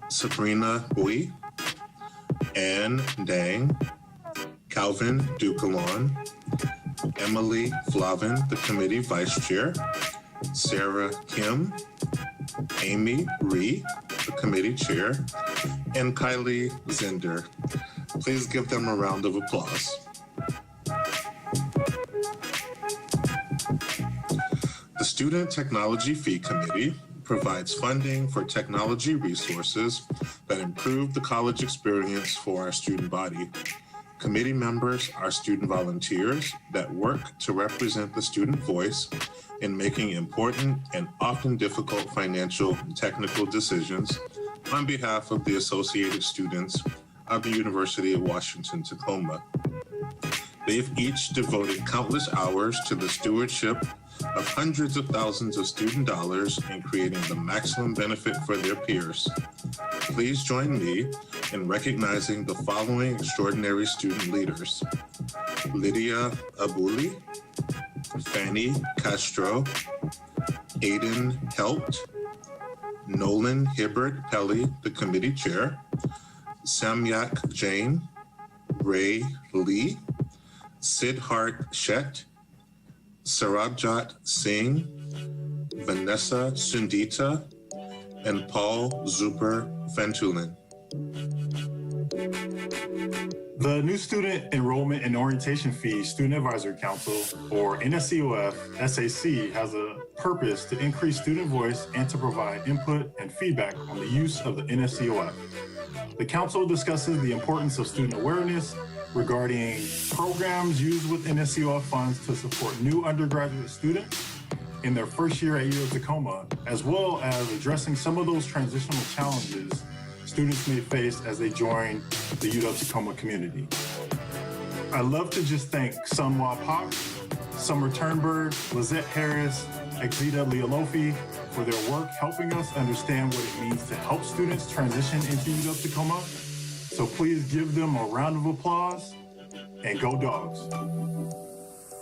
Sabrina Bui, Ann Dang, Calvin Ducalon, Emily Flavin, the committee vice chair, Sarah Kim, Amy Ree, the committee chair, and Kylie Zender. Please give them a round of applause. The Student Technology Fee Committee provides funding for technology resources that improve the college experience for our student body. Committee members are student volunteers that work to represent the student voice in making important and often difficult financial and technical decisions on behalf of the associated students of the University of Washington, Tacoma. They've each devoted countless hours to the stewardship of hundreds of thousands of student dollars in creating the maximum benefit for their peers. Please join me in recognizing the following extraordinary student leaders: Lydia Abuli, Fanny Castro, Aiden Helt, Nolan Hibbert Pelly, the committee chair, Samyak Jain, Ray Lee, Siddharth Shet, Sarabjot Singh, Vanessa Sundita, and Paul Zuper Ventulin. The new Student Enrollment and Orientation Fee Student Advisory Council, or NSCOF SAC, has a purpose to increase student voice and to provide input and feedback on the use of the NSCOF. The council discusses the importance of student awareness regarding programs used with NSCOF funds to support new undergraduate students in their first year at UW Tacoma, as well as addressing some of those transitional challenges students may face as they join the UW Tacoma community. I'd love to just thank Sunwa Pak, Summer Turnberg, Lizette Harris, Exita Leolofi for their work helping us understand what it means to help students transition into UW Tacoma. So please give them a round of applause and go Dogs.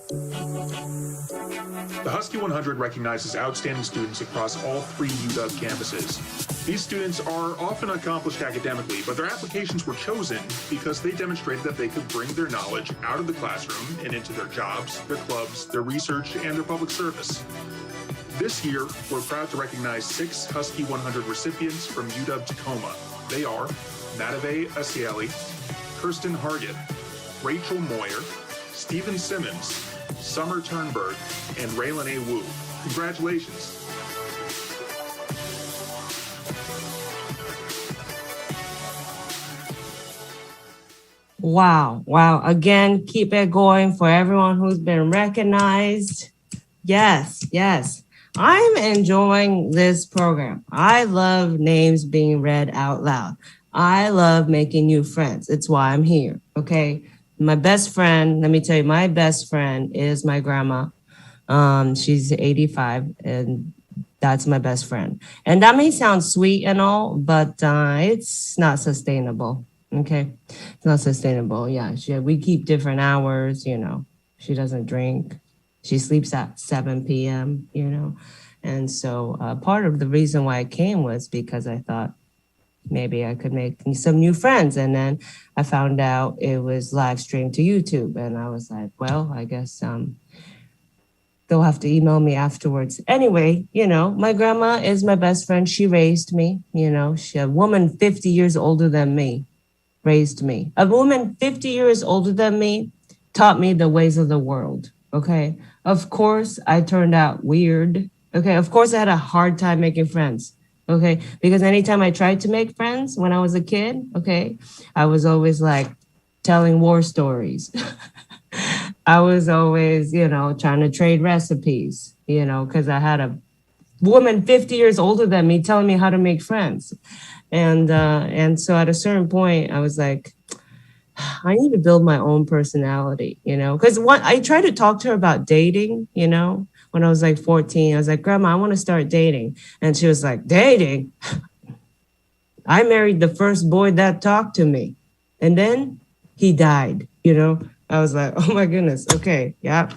The Husky 100 recognizes outstanding students across all 3 UW campuses. These students are often accomplished academically, but their applications were chosen because they demonstrated that they could bring their knowledge out of the classroom and into their jobs, their clubs, their research, and their public service. This year, we're proud to recognize 6 Husky 100 recipients from UW Tacoma. They are Madave Asieli, Kirsten Hargett, Rachel Moyer, Stephen Simmons, Summer Turnberg, and Raylan A. Wu. Congratulations. Wow. Again, keep it going for everyone who's been recognized. Yes. I'm enjoying this program. I love names being read out loud. I love making new friends. It's why I'm here, okay? My best friend, let me tell you, my best friend is my grandma. She's 85, and that's my best friend. And that may sound sweet and all, but it's not sustainable, okay? It's not sustainable, yeah. We keep different hours, She doesn't drink. She sleeps at 7 p.m., And so part of the reason why I came was because I thought maybe I could make some new friends. And then I found out it was live streamed to YouTube. And I was like, well, I guess they'll have to email me afterwards. Anyway, my grandma is my best friend. She raised me, she, a woman 50 years older than me raised me. A woman 50 years older than me taught me the ways of the world. Okay. Of course, I turned out weird. Okay. Of course, I had a hard time making friends. Okay. Because anytime I tried to make friends when I was a kid, okay, I was always like telling war stories. I was always, trying to trade recipes, because I had a woman 50 years older than me telling me how to make friends. And so at a certain point, I was like, I need to build my own personality, because I tried to talk to her about dating, when I was like 14. I was like, Grandma, I want to start dating. And she was like, dating? I married the first boy that talked to me. And then he died, I was like, oh my goodness. Okay. Yeah.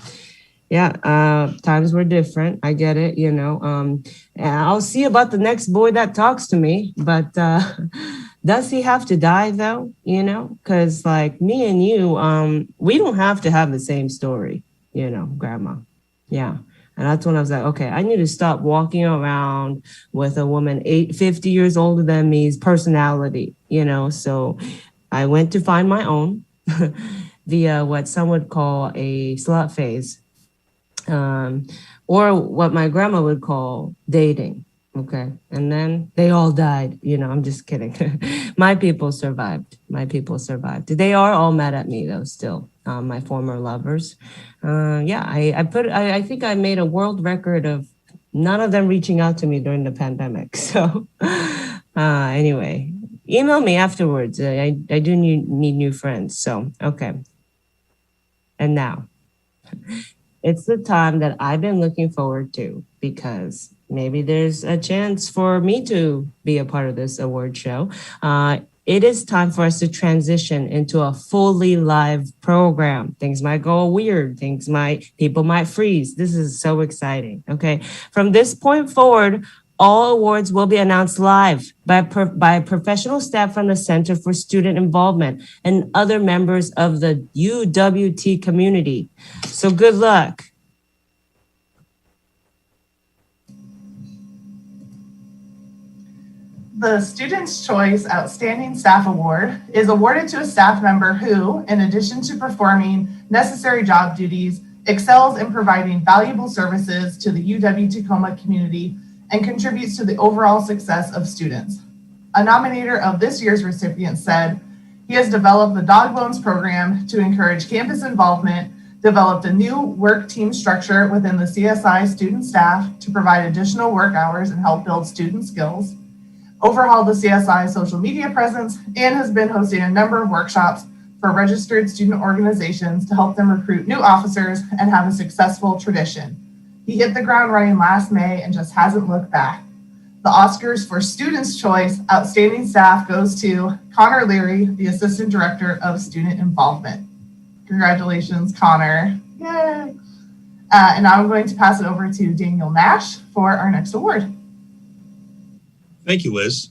Times were different. I get it, and I'll see about the next boy that talks to me. But does he have to die though? Because like me and you, we don't have to have the same story, Grandma. Yeah. And that's when I was like, okay, I need to stop walking around with a woman 50 years older than me's personality, So I went to find my own via what some would call a slut phase, or what my grandma would call dating. Okay. And then they all died. I'm just kidding. My people survived. They are all mad at me though, still. My former lovers. I think I made a world record of none of them reaching out to me during the pandemic. So anyway, email me afterwards. I do need new friends. So, okay. And now it's the time that I've been looking forward to, because maybe there's a chance for me to be a part of this award show. It is time for us to transition into a fully live program. Things might go weird. People might freeze. This is so exciting. Okay. From this point forward, all awards will be announced live by professional staff from the Center for Student Involvement and other members of the UWT community. So good luck. The Student's Choice Outstanding Staff Award is awarded to a staff member who, in addition to performing necessary job duties, excels in providing valuable services to the UW-Tacoma community and contributes to the overall success of students. A nominator of this year's recipient said, he has developed the Dog Bones program to encourage campus involvement, developed a new work team structure within the CSI student staff to provide additional work hours and help build student skills, overhauled the CSI social media presence, and has been hosting a number of workshops for registered student organizations to help them recruit new officers and have a successful tradition. He hit the ground running last May and just hasn't looked back. The Oscars for Students' Choice Outstanding Staff goes to Connor Leary, the Assistant Director of Student Involvement. Congratulations, Connor. Yay. And now I'm going to pass it over to Daniel Nash for our next award. Thank you, Liz.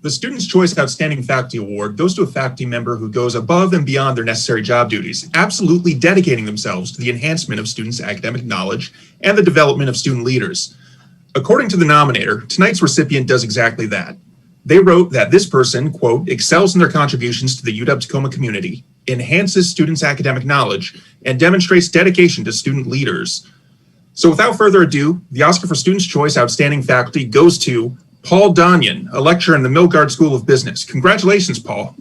The Student's Choice Outstanding Faculty Award goes to a faculty member who goes above and beyond their necessary job duties, absolutely dedicating themselves to the enhancement of students' academic knowledge and the development of student leaders. According to the nominator, tonight's recipient does exactly that. They wrote that this person, quote, excels in their contributions to the UW-Tacoma community, enhances students' academic knowledge, and demonstrates dedication to student leaders. So without further ado, the Oscar for Student's Choice Outstanding Faculty goes to Paul Donyan, a lecturer in the Milgard School of Business. Congratulations, Paul.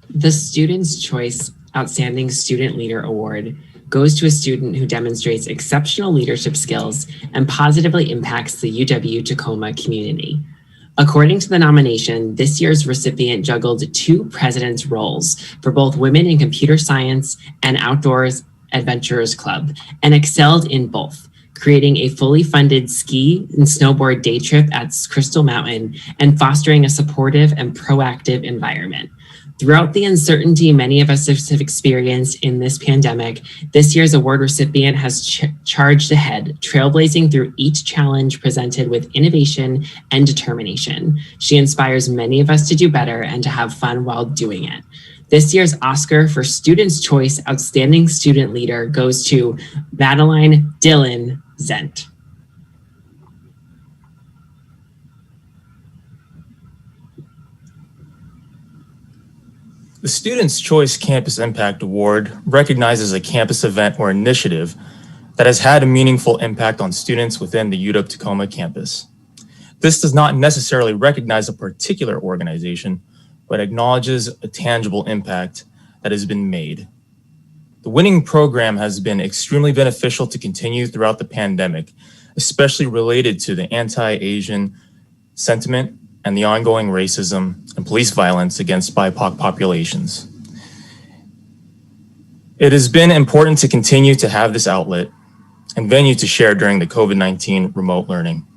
The Student's Choice Outstanding Student Leader Award goes to a student who demonstrates exceptional leadership skills and positively impacts the UW-Tacoma community. According to the nomination, this year's recipient juggled 2 president's roles for both Women in Computer Science and Outdoors Adventurers Club, and excelled in both, creating a fully funded ski and snowboard day trip at Crystal Mountain and fostering a supportive and proactive environment. Throughout the uncertainty many of us have experienced in this pandemic, this year's award recipient has charged ahead, trailblazing through each challenge presented with innovation and determination. She inspires many of us to do better and to have fun while doing it. This year's Oscar for Student's Choice Outstanding Student Leader goes to Madeline Dylan Zent. The Student's Choice Campus Impact Award recognizes a campus event or initiative that has had a meaningful impact on students within the UW-Tacoma campus. This does not necessarily recognize a particular organization, but acknowledges a tangible impact that has been made. The winning program has been extremely beneficial to continue throughout the pandemic, especially related to the anti-Asian sentiment and the ongoing racism and police violence against BIPOC populations. It has been important to continue to have this outlet and venue to share during the COVID-19 remote learning.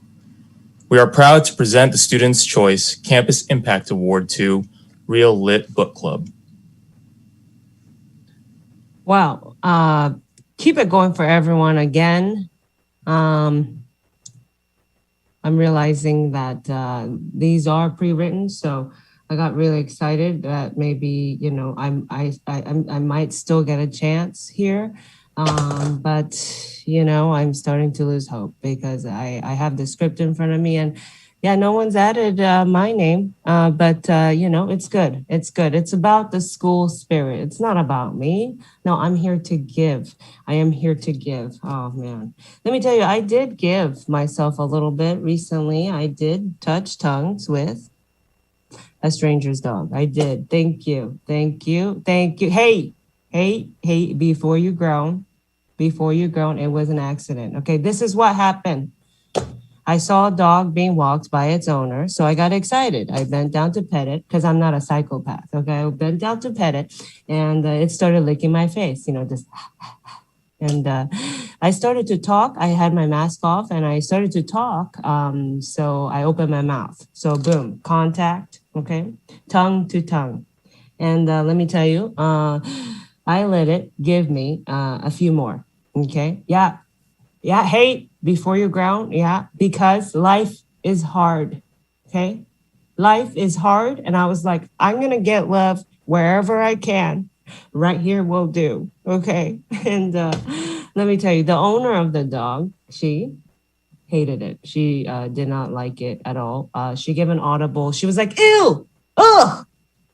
We are proud to present the Student's Choice Campus Impact Award to Real Lit Book Club. Wow. Keep it going for everyone again. I'm realizing that these are pre-written, so I got really excited that maybe, you know, I might still get a chance here. But, you know, I'm starting to lose hope because I have the script in front of me and yeah, no one's added my name, but, you know, it's good. It's good. It's about the school spirit. It's not about me. No, I'm here to give. I am here to give. Oh, man. Let me tell you, I did give myself a little bit recently. I did touch tongues with a stranger's dog. I did. Thank you. Thank you. Thank you. Hey, before you groan, it was an accident. Okay, this is what happened. I saw a dog being walked by its owner, so I got excited. I bent down to pet it because I'm not a psychopath, okay? I bent down to pet it, and it started licking my face, you know, just, and I started to talk. I had my mask off, and I started to talk, so I opened my mouth. So boom, contact, okay? Tongue to tongue. And let me tell you, I let it give me a few more, okay? Yeah, hey. Before you ground, yeah, because life is hard, okay? Life is hard, and I was like, I'm gonna get love wherever I can. Right here will do, okay? And let me tell you, the owner of the dog, she hated it. She did not like it at all. She gave an audible. She was like, ew, ugh,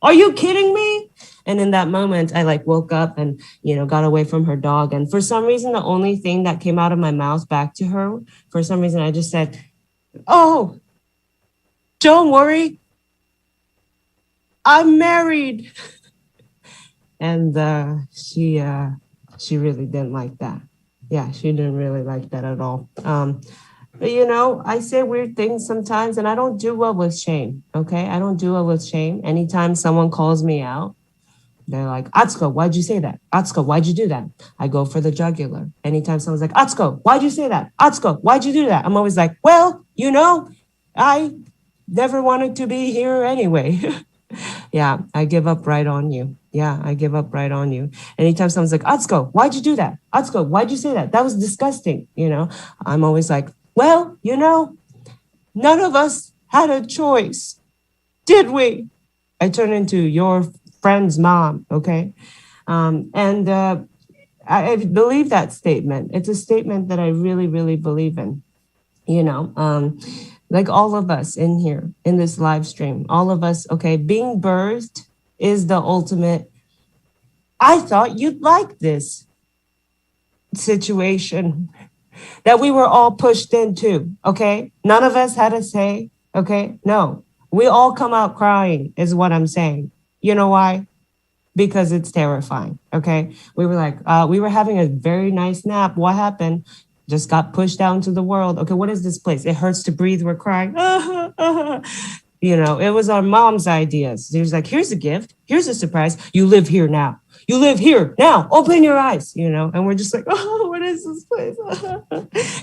are you kidding me? And in that moment, I like woke up and, you know, got away from her dog. And for some reason, the only thing that came out of my mouth back to her, for some reason, I just said, oh, don't worry. I'm married. And she really didn't like that. Yeah, she didn't really like that at all. But, you know, I say weird things sometimes and I don't do well with shame. Okay, I don't do well with shame. Anytime someone calls me out, they're like, Atsuko, why'd you say that? Atsuko, why'd you do that? I go for the jugular. Anytime someone's like, Atsuko, why'd you say that? Atsuko, why'd you do that? I'm always like, well, you know, I never wanted to be here anyway. Yeah, I give up right on you. Yeah, I give up right on you. Anytime someone's like, Atsuko, why'd you do that? Atsuko, why'd you say that? That was disgusting. I'm always like, well, none of us had a choice, did we? I turn into your friend's mom, okay? I believe that statement. It's a statement that I really, really believe in. Like all of us in here, in this live stream, all of us, okay, being birthed is the ultimate. I thought you'd like this situation that we were all pushed into, okay? None of us had a say, okay? No, we all come out crying is what I'm saying. You know why? Because it's terrifying, okay? We were like, we were having a very nice nap. What happened? Just got pushed out into the world. Okay, what is this place? It hurts to breathe. We're crying. It was our mom's ideas. She was like, here's a gift. Here's a surprise. You live here now. You live here now. Open your eyes, And we're just like, oh, what is this place?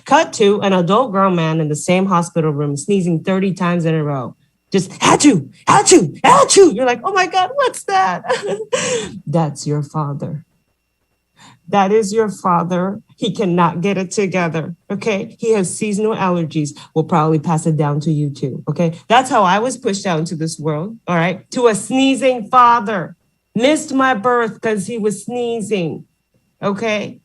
Cut to an adult grown man in the same hospital room sneezing 30 times in a row. Just achoo, achoo, achoo. You're like, oh my God, what's that? That's your father. That is your father. He cannot get it together, okay? He has seasonal allergies. We'll probably pass it down to you too, okay? That's how I was pushed out into this world, all right? To a sneezing father. Missed my birth because he was sneezing, okay?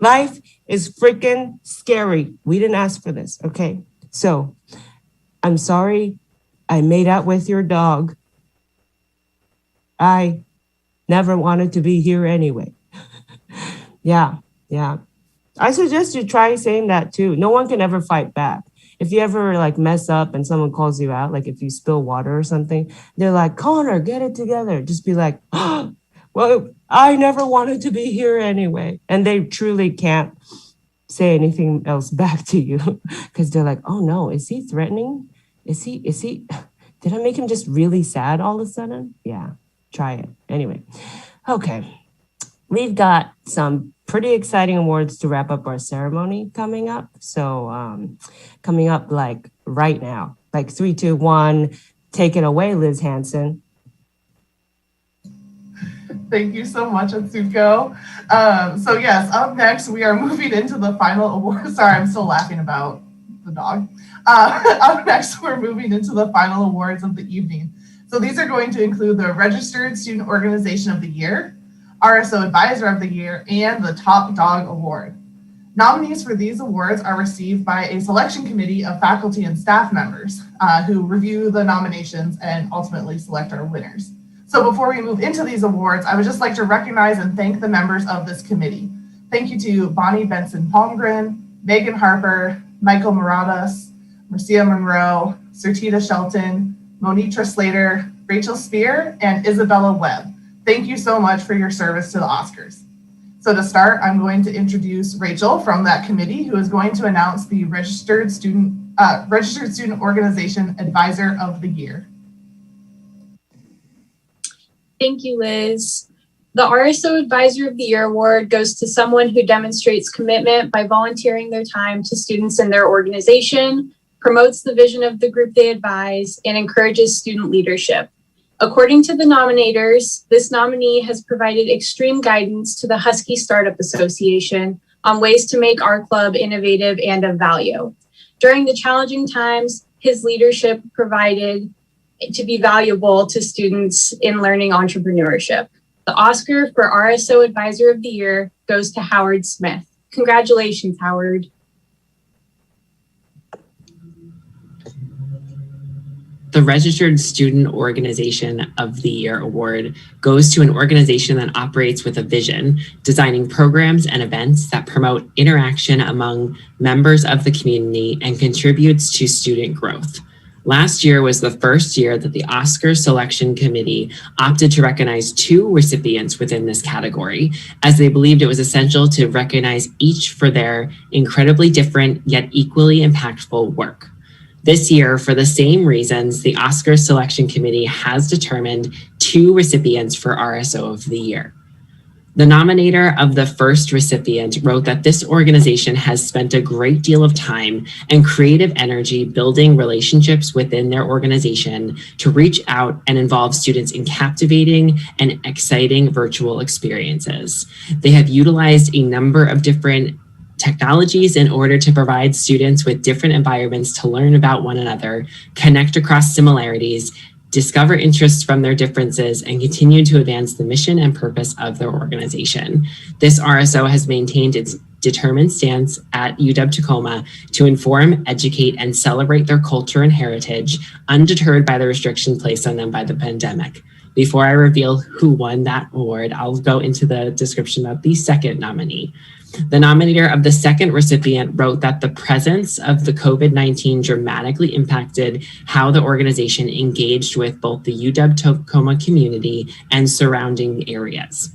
Life is freaking scary. We didn't ask for this, okay? So I'm sorry I made out with your dog. I never wanted to be here anyway. Yeah. I suggest you try saying that too. No one can ever fight back. If you ever mess up and someone calls you out, like if you spill water or something, they're like, Connor, get it together. Just be like, oh, well, I never wanted to be here anyway. And they truly can't say anything else back to you because they're like, oh no, is he threatening? Is he, did I make him just really sad all of a sudden? Yeah, try it. Anyway, okay. We've got some pretty exciting awards to wrap up our ceremony coming up. So coming up right now, 3, 2, 1, take it away, Liz Hansen. Thank you so much, Atsuko. So yes, up next, we are moving into the final award. Sorry, I'm still laughing about the dog. Up next, we're moving into the final awards of the evening. So these are going to include the Registered Student Organization of the Year, RSO Advisor of the Year, and the Top Dog Award. Nominees for these awards are received by a selection committee of faculty and staff members who review the nominations and ultimately select our winners. So before we move into these awards, I would just like to recognize and thank the members of this committee. Thank you to Bonnie Benson-Palmgren, Megan Harper, Michael Moradas, Marcia Monroe, Sertita Shelton, Monitra Slater, Rachel Spear, and Isabella Webb. Thank you so much for your service to the Oscars. So to start, I'm going to introduce Rachel from that committee, who is going to announce the Registered Student Organization Advisor of the Year. Thank you, Liz. The RSO Advisor of the Year award goes to someone who demonstrates commitment by volunteering their time to students in their organization, promotes the vision of the group they advise, and encourages student leadership. According to the nominators, this nominee has provided extreme guidance to the Husky Startup Association on ways to make our club innovative and of value. During the challenging times, his leadership provided to be valuable to students in learning entrepreneurship. The Oscar for RSO Advisor of the Year goes to Howard Smith. Congratulations, Howard. The Registered Student Organization of the Year award goes to an organization that operates with a vision, designing programs and events that promote interaction among members of the community and contributes to student growth. Last year was the first year that the Oscar Selection Committee opted to recognize 2 recipients within this category, as they believed it was essential to recognize each for their incredibly different yet equally impactful work. This year, for the same reasons, the Oscar Selection Committee has determined 2 recipients for RSO of the Year. The nominator of the first recipient wrote that this organization has spent a great deal of time and creative energy building relationships within their organization to reach out and involve students in captivating and exciting virtual experiences. They have utilized a number of different technologies in order to provide students with different environments to learn about one another, connect across similarities, discover interests from their differences, and continue to advance the mission and purpose of their organization. This RSO has maintained its determined stance at UW Tacoma to inform, educate, and celebrate their culture and heritage, undeterred by the restrictions placed on them by the pandemic. Before I reveal who won that award, I'll go into the description of the second nominee. The nominator of the second recipient wrote that the presence of the COVID-19 dramatically impacted how the organization engaged with both the UW Tacoma community and surrounding areas.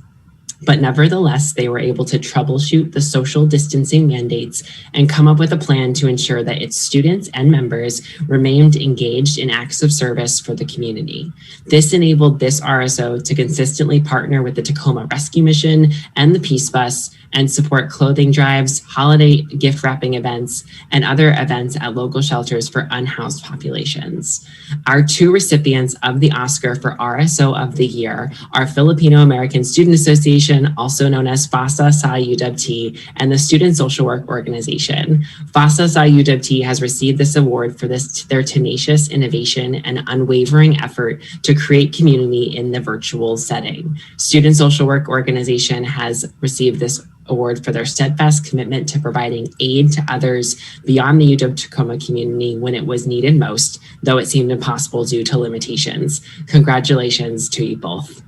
But nevertheless, they were able to troubleshoot the social distancing mandates and come up with a plan to ensure that its students and members remained engaged in acts of service for the community. This enabled this RSO to consistently partner with the Tacoma Rescue Mission and the Peace Bus and support clothing drives, holiday gift wrapping events, and other events at local shelters for unhoused populations. Our two recipients of the Oscar for RSO of the Year are Filipino American Student Association, also known as FASA Sa UWT, and the Student Social Work Organization. FASA Sa UWT has received this award for their tenacious innovation and unwavering effort to create community in the virtual setting. Student Social Work Organization has received this award for their steadfast commitment to providing aid to others beyond the UW Tacoma community when it was needed most, though it seemed impossible due to limitations. Congratulations to you both.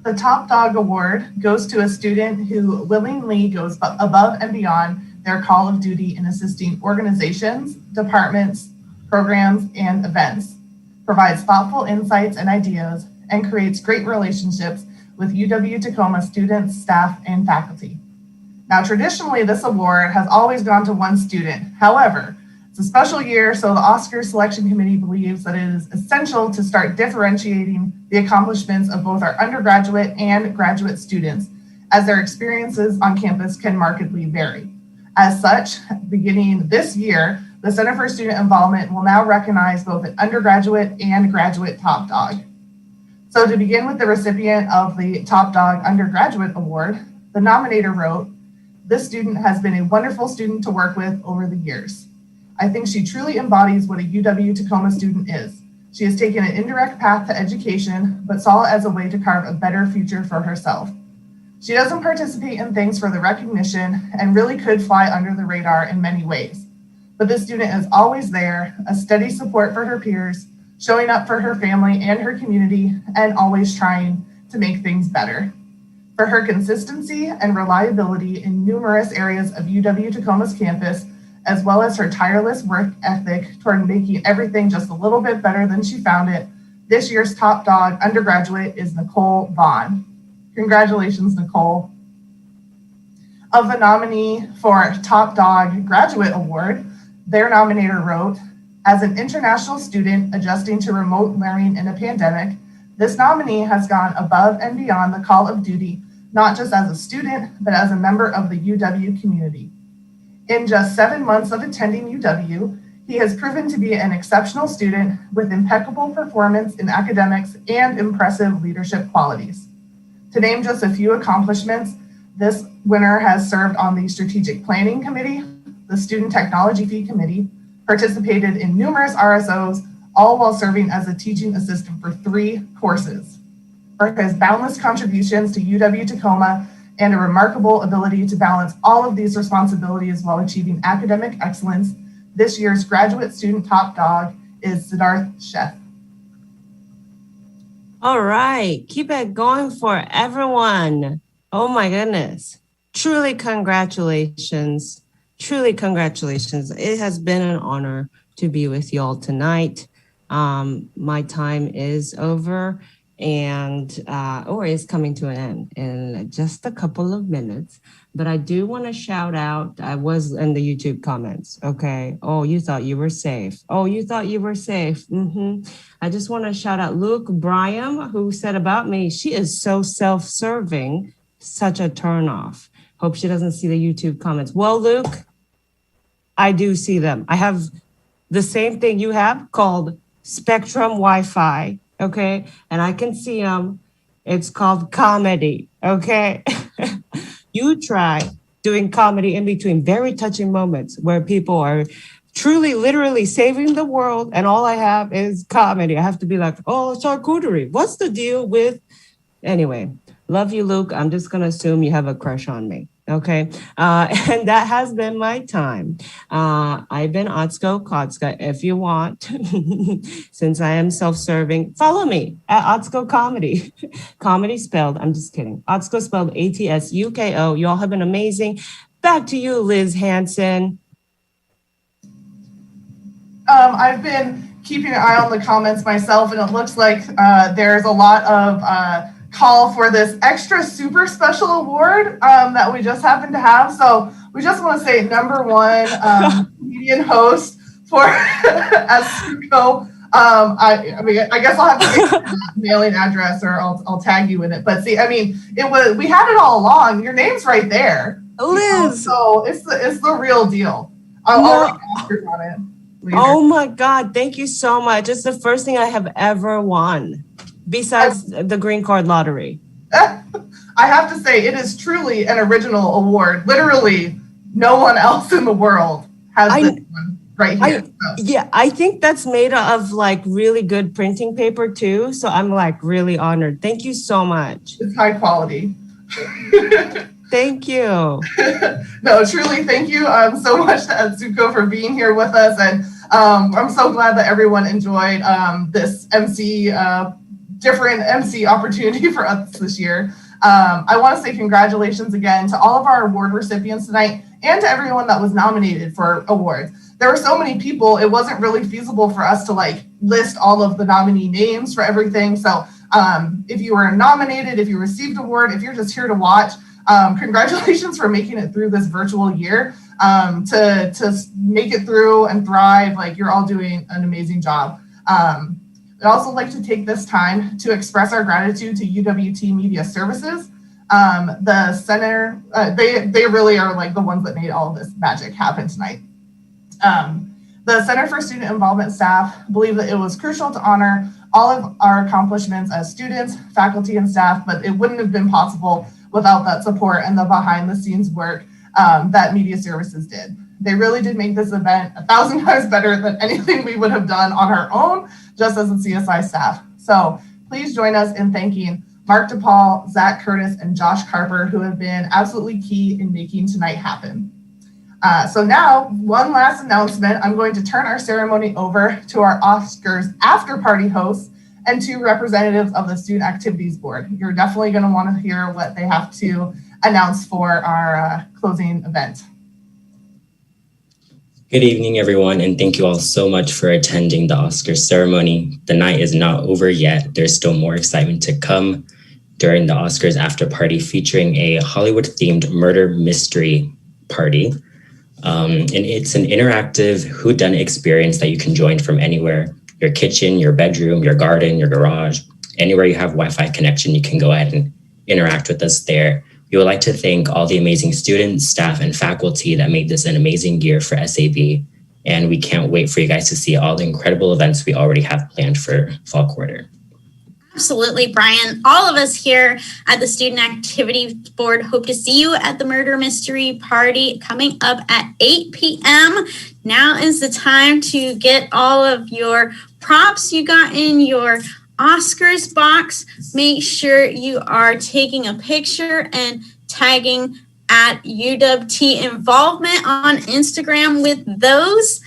The Top Dog Award goes to a student who willingly goes above and beyond their call of duty in assisting organizations, departments, programs, and events, provides thoughtful insights and ideas, and creates great relationships with UW Tacoma students, staff, and faculty. Now, traditionally, this award has always gone to one student. However, it's a special year, so the Oscars Selection Committee believes that it is essential to start differentiating the accomplishments of both our undergraduate and graduate students, as their experiences on campus can markedly vary. As such, beginning this year, the Center for Student Involvement will now recognize both an undergraduate and graduate top dog. So to begin with the recipient of the Top Dog Undergraduate Award, the nominator wrote, "This student has been a wonderful student to work with over the years. I think she truly embodies what a UW Tacoma student is. She has taken an indirect path to education, but saw it as a way to carve a better future for herself. She doesn't participate in things for the recognition and really could fly under the radar in many ways. But this student is always there, a steady support for her peers, showing up for her family and her community, and always trying to make things better. For her consistency and reliability in numerous areas of UW Tacoma's campus, as well as her tireless work ethic toward making everything just a little bit better than she found it, this year's Top Dog undergraduate is Nicole Vaughn." Congratulations, Nicole. Of the nominee for Top Dog Graduate Award, their nominator wrote, "As an international student adjusting to remote learning in a pandemic, this nominee has gone above and beyond the call of duty, not just as a student, but as a member of the UW community. In just 7 months of attending UW, he has proven to be an exceptional student with impeccable performance in academics and impressive leadership qualities. To name just a few accomplishments, this winner has served on the Strategic Planning Committee, the Student Technology Fee Committee, participated in numerous RSOs, all while serving as a teaching assistant for 3 courses. For his boundless contributions to UW Tacoma and a remarkable ability to balance all of these responsibilities while achieving academic excellence, this year's graduate student top dog is Siddharth Sheth." All right, keep it going for everyone. Oh my goodness. Truly congratulations. Truly congratulations. It has been an honor to be with y'all tonight. My time is over, it's coming to an end in just a couple of minutes. But I do want to shout out, I was in the YouTube comments, okay? Oh, you thought you were safe. Oh, you thought you were safe. I just want to shout out Luke Bryan, who said about me, she is so self-serving, such a turnoff. Hope she doesn't see the YouTube comments. Well, Luke, I do see them. I have the same thing you have called Spectrum Wi-Fi, okay? And I can see them. It's called comedy, okay? You try doing comedy in between very touching moments where people are truly, literally saving the world, and all I have is comedy. I have to be like, oh, charcuterie. What's the deal with? Anyway, love you, Luke. I'm just going to assume you have a crush on me. Okay. And that has been my time. I've been Otsko Kotska. If you want, since I am self-serving, follow me at Otsko Comedy. Comedy spelled, I'm just kidding. Otsko spelled ATSUKO. You all have been amazing. Back to you, Liz Hansen. I've been keeping an eye on the comments myself, and it looks like there's a lot of call for this extra super special award that we just happen to have. So we just want to say number one comedian host for as Suko. I mean, I guess I'll have to get a mailing address, or I'll tag you in it. But see, I mean, we had it all along. Your name's right there, Liz. So it's the real deal. I'll write Oscars on it later. Oh my God! Thank you so much. It's the first thing I have ever won, besides the green card lottery. I have to say, it is truly an original award. Literally, no one else in the world has this one right here. Yeah, I think that's made of like really good printing paper too. So I'm like really honored. Thank you so much. It's high quality. Thank you. No, truly, thank you so much to Atsuko for being here with us. And I'm so glad that everyone enjoyed this different MC opportunity for us this year. I want to say congratulations again to all of our award recipients tonight and to everyone that was nominated for awards. There were so many people, it wasn't really feasible for us to like list all of the nominee names for everything. So if you were nominated, if you received an award, if you're just here to watch, congratulations for making it through this virtual year. To make it through and thrive, like you're all doing an amazing job. I'd also like to take this time to express our gratitude to UWT Media Services. The center, they really are like the ones that made all of this magic happen tonight. The Center for Student Involvement staff believe that it was crucial to honor all of our accomplishments as students, faculty, and staff, but it wouldn't have been possible without that support and the behind the scenes work that Media Services did. They really did make this event 1,000 times better than anything we would have done on our own, just as a CSI staff. So please join us in thanking Mark DePaul, Zach Curtis, and Josh Carper, who have been absolutely key in making tonight happen. So now, one last announcement. I'm going to turn our ceremony over to our Oscars Afterparty hosts and two representatives of the Student Activities Board. You're definitely going to want to hear what they have to announce for our closing event. Good evening, everyone, and thank you all so much for attending the Oscars ceremony. The night is not over yet. There's still more excitement to come during the Oscars after party, featuring a Hollywood-themed murder mystery party. And it's an interactive whodunit experience that you can join from anywhere. Your kitchen, your bedroom, your garden, your garage, anywhere you have Wi-Fi connection, you can go ahead and interact with us there. We would like to thank all the amazing students, staff, and faculty that made this an amazing year for SAB. And we can't wait for you guys to see all the incredible events we already have planned for fall quarter. Absolutely, Brian. All of us here at the Student Activities Board hope to see you at the Murder Mystery Party coming up at 8 p.m. Now is the time to get all of your props you got in your Oscars box. Make sure you are taking a picture and tagging at UWT Involvement on Instagram with those.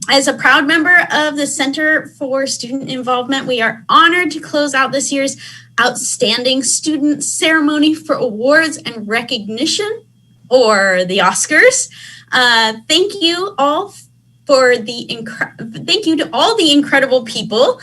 As a proud member of the Center for Student Involvement, we are honored to close out this year's Outstanding Student Ceremony for Awards and Recognition, or the Oscars. Thank you all for thank you to all the incredible people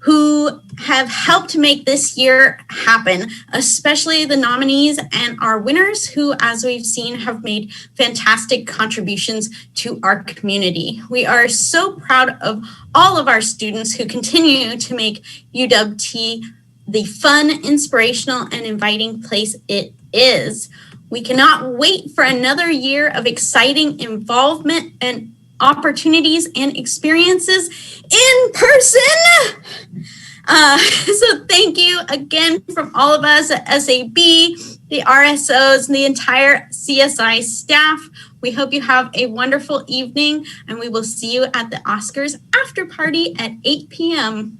who have helped make this year happen, especially the nominees and our winners who, as we've seen, have made fantastic contributions to our community. We are so proud of all of our students who continue to make UWT the fun, inspirational, and inviting place it is. We cannot wait for another year of exciting involvement and opportunities and experiences in person. So thank you again from all of us at SAB, the RSOs, and the entire CSI staff. We hope you have a wonderful evening, and we will see you at the Oscars after party at 8 p.m.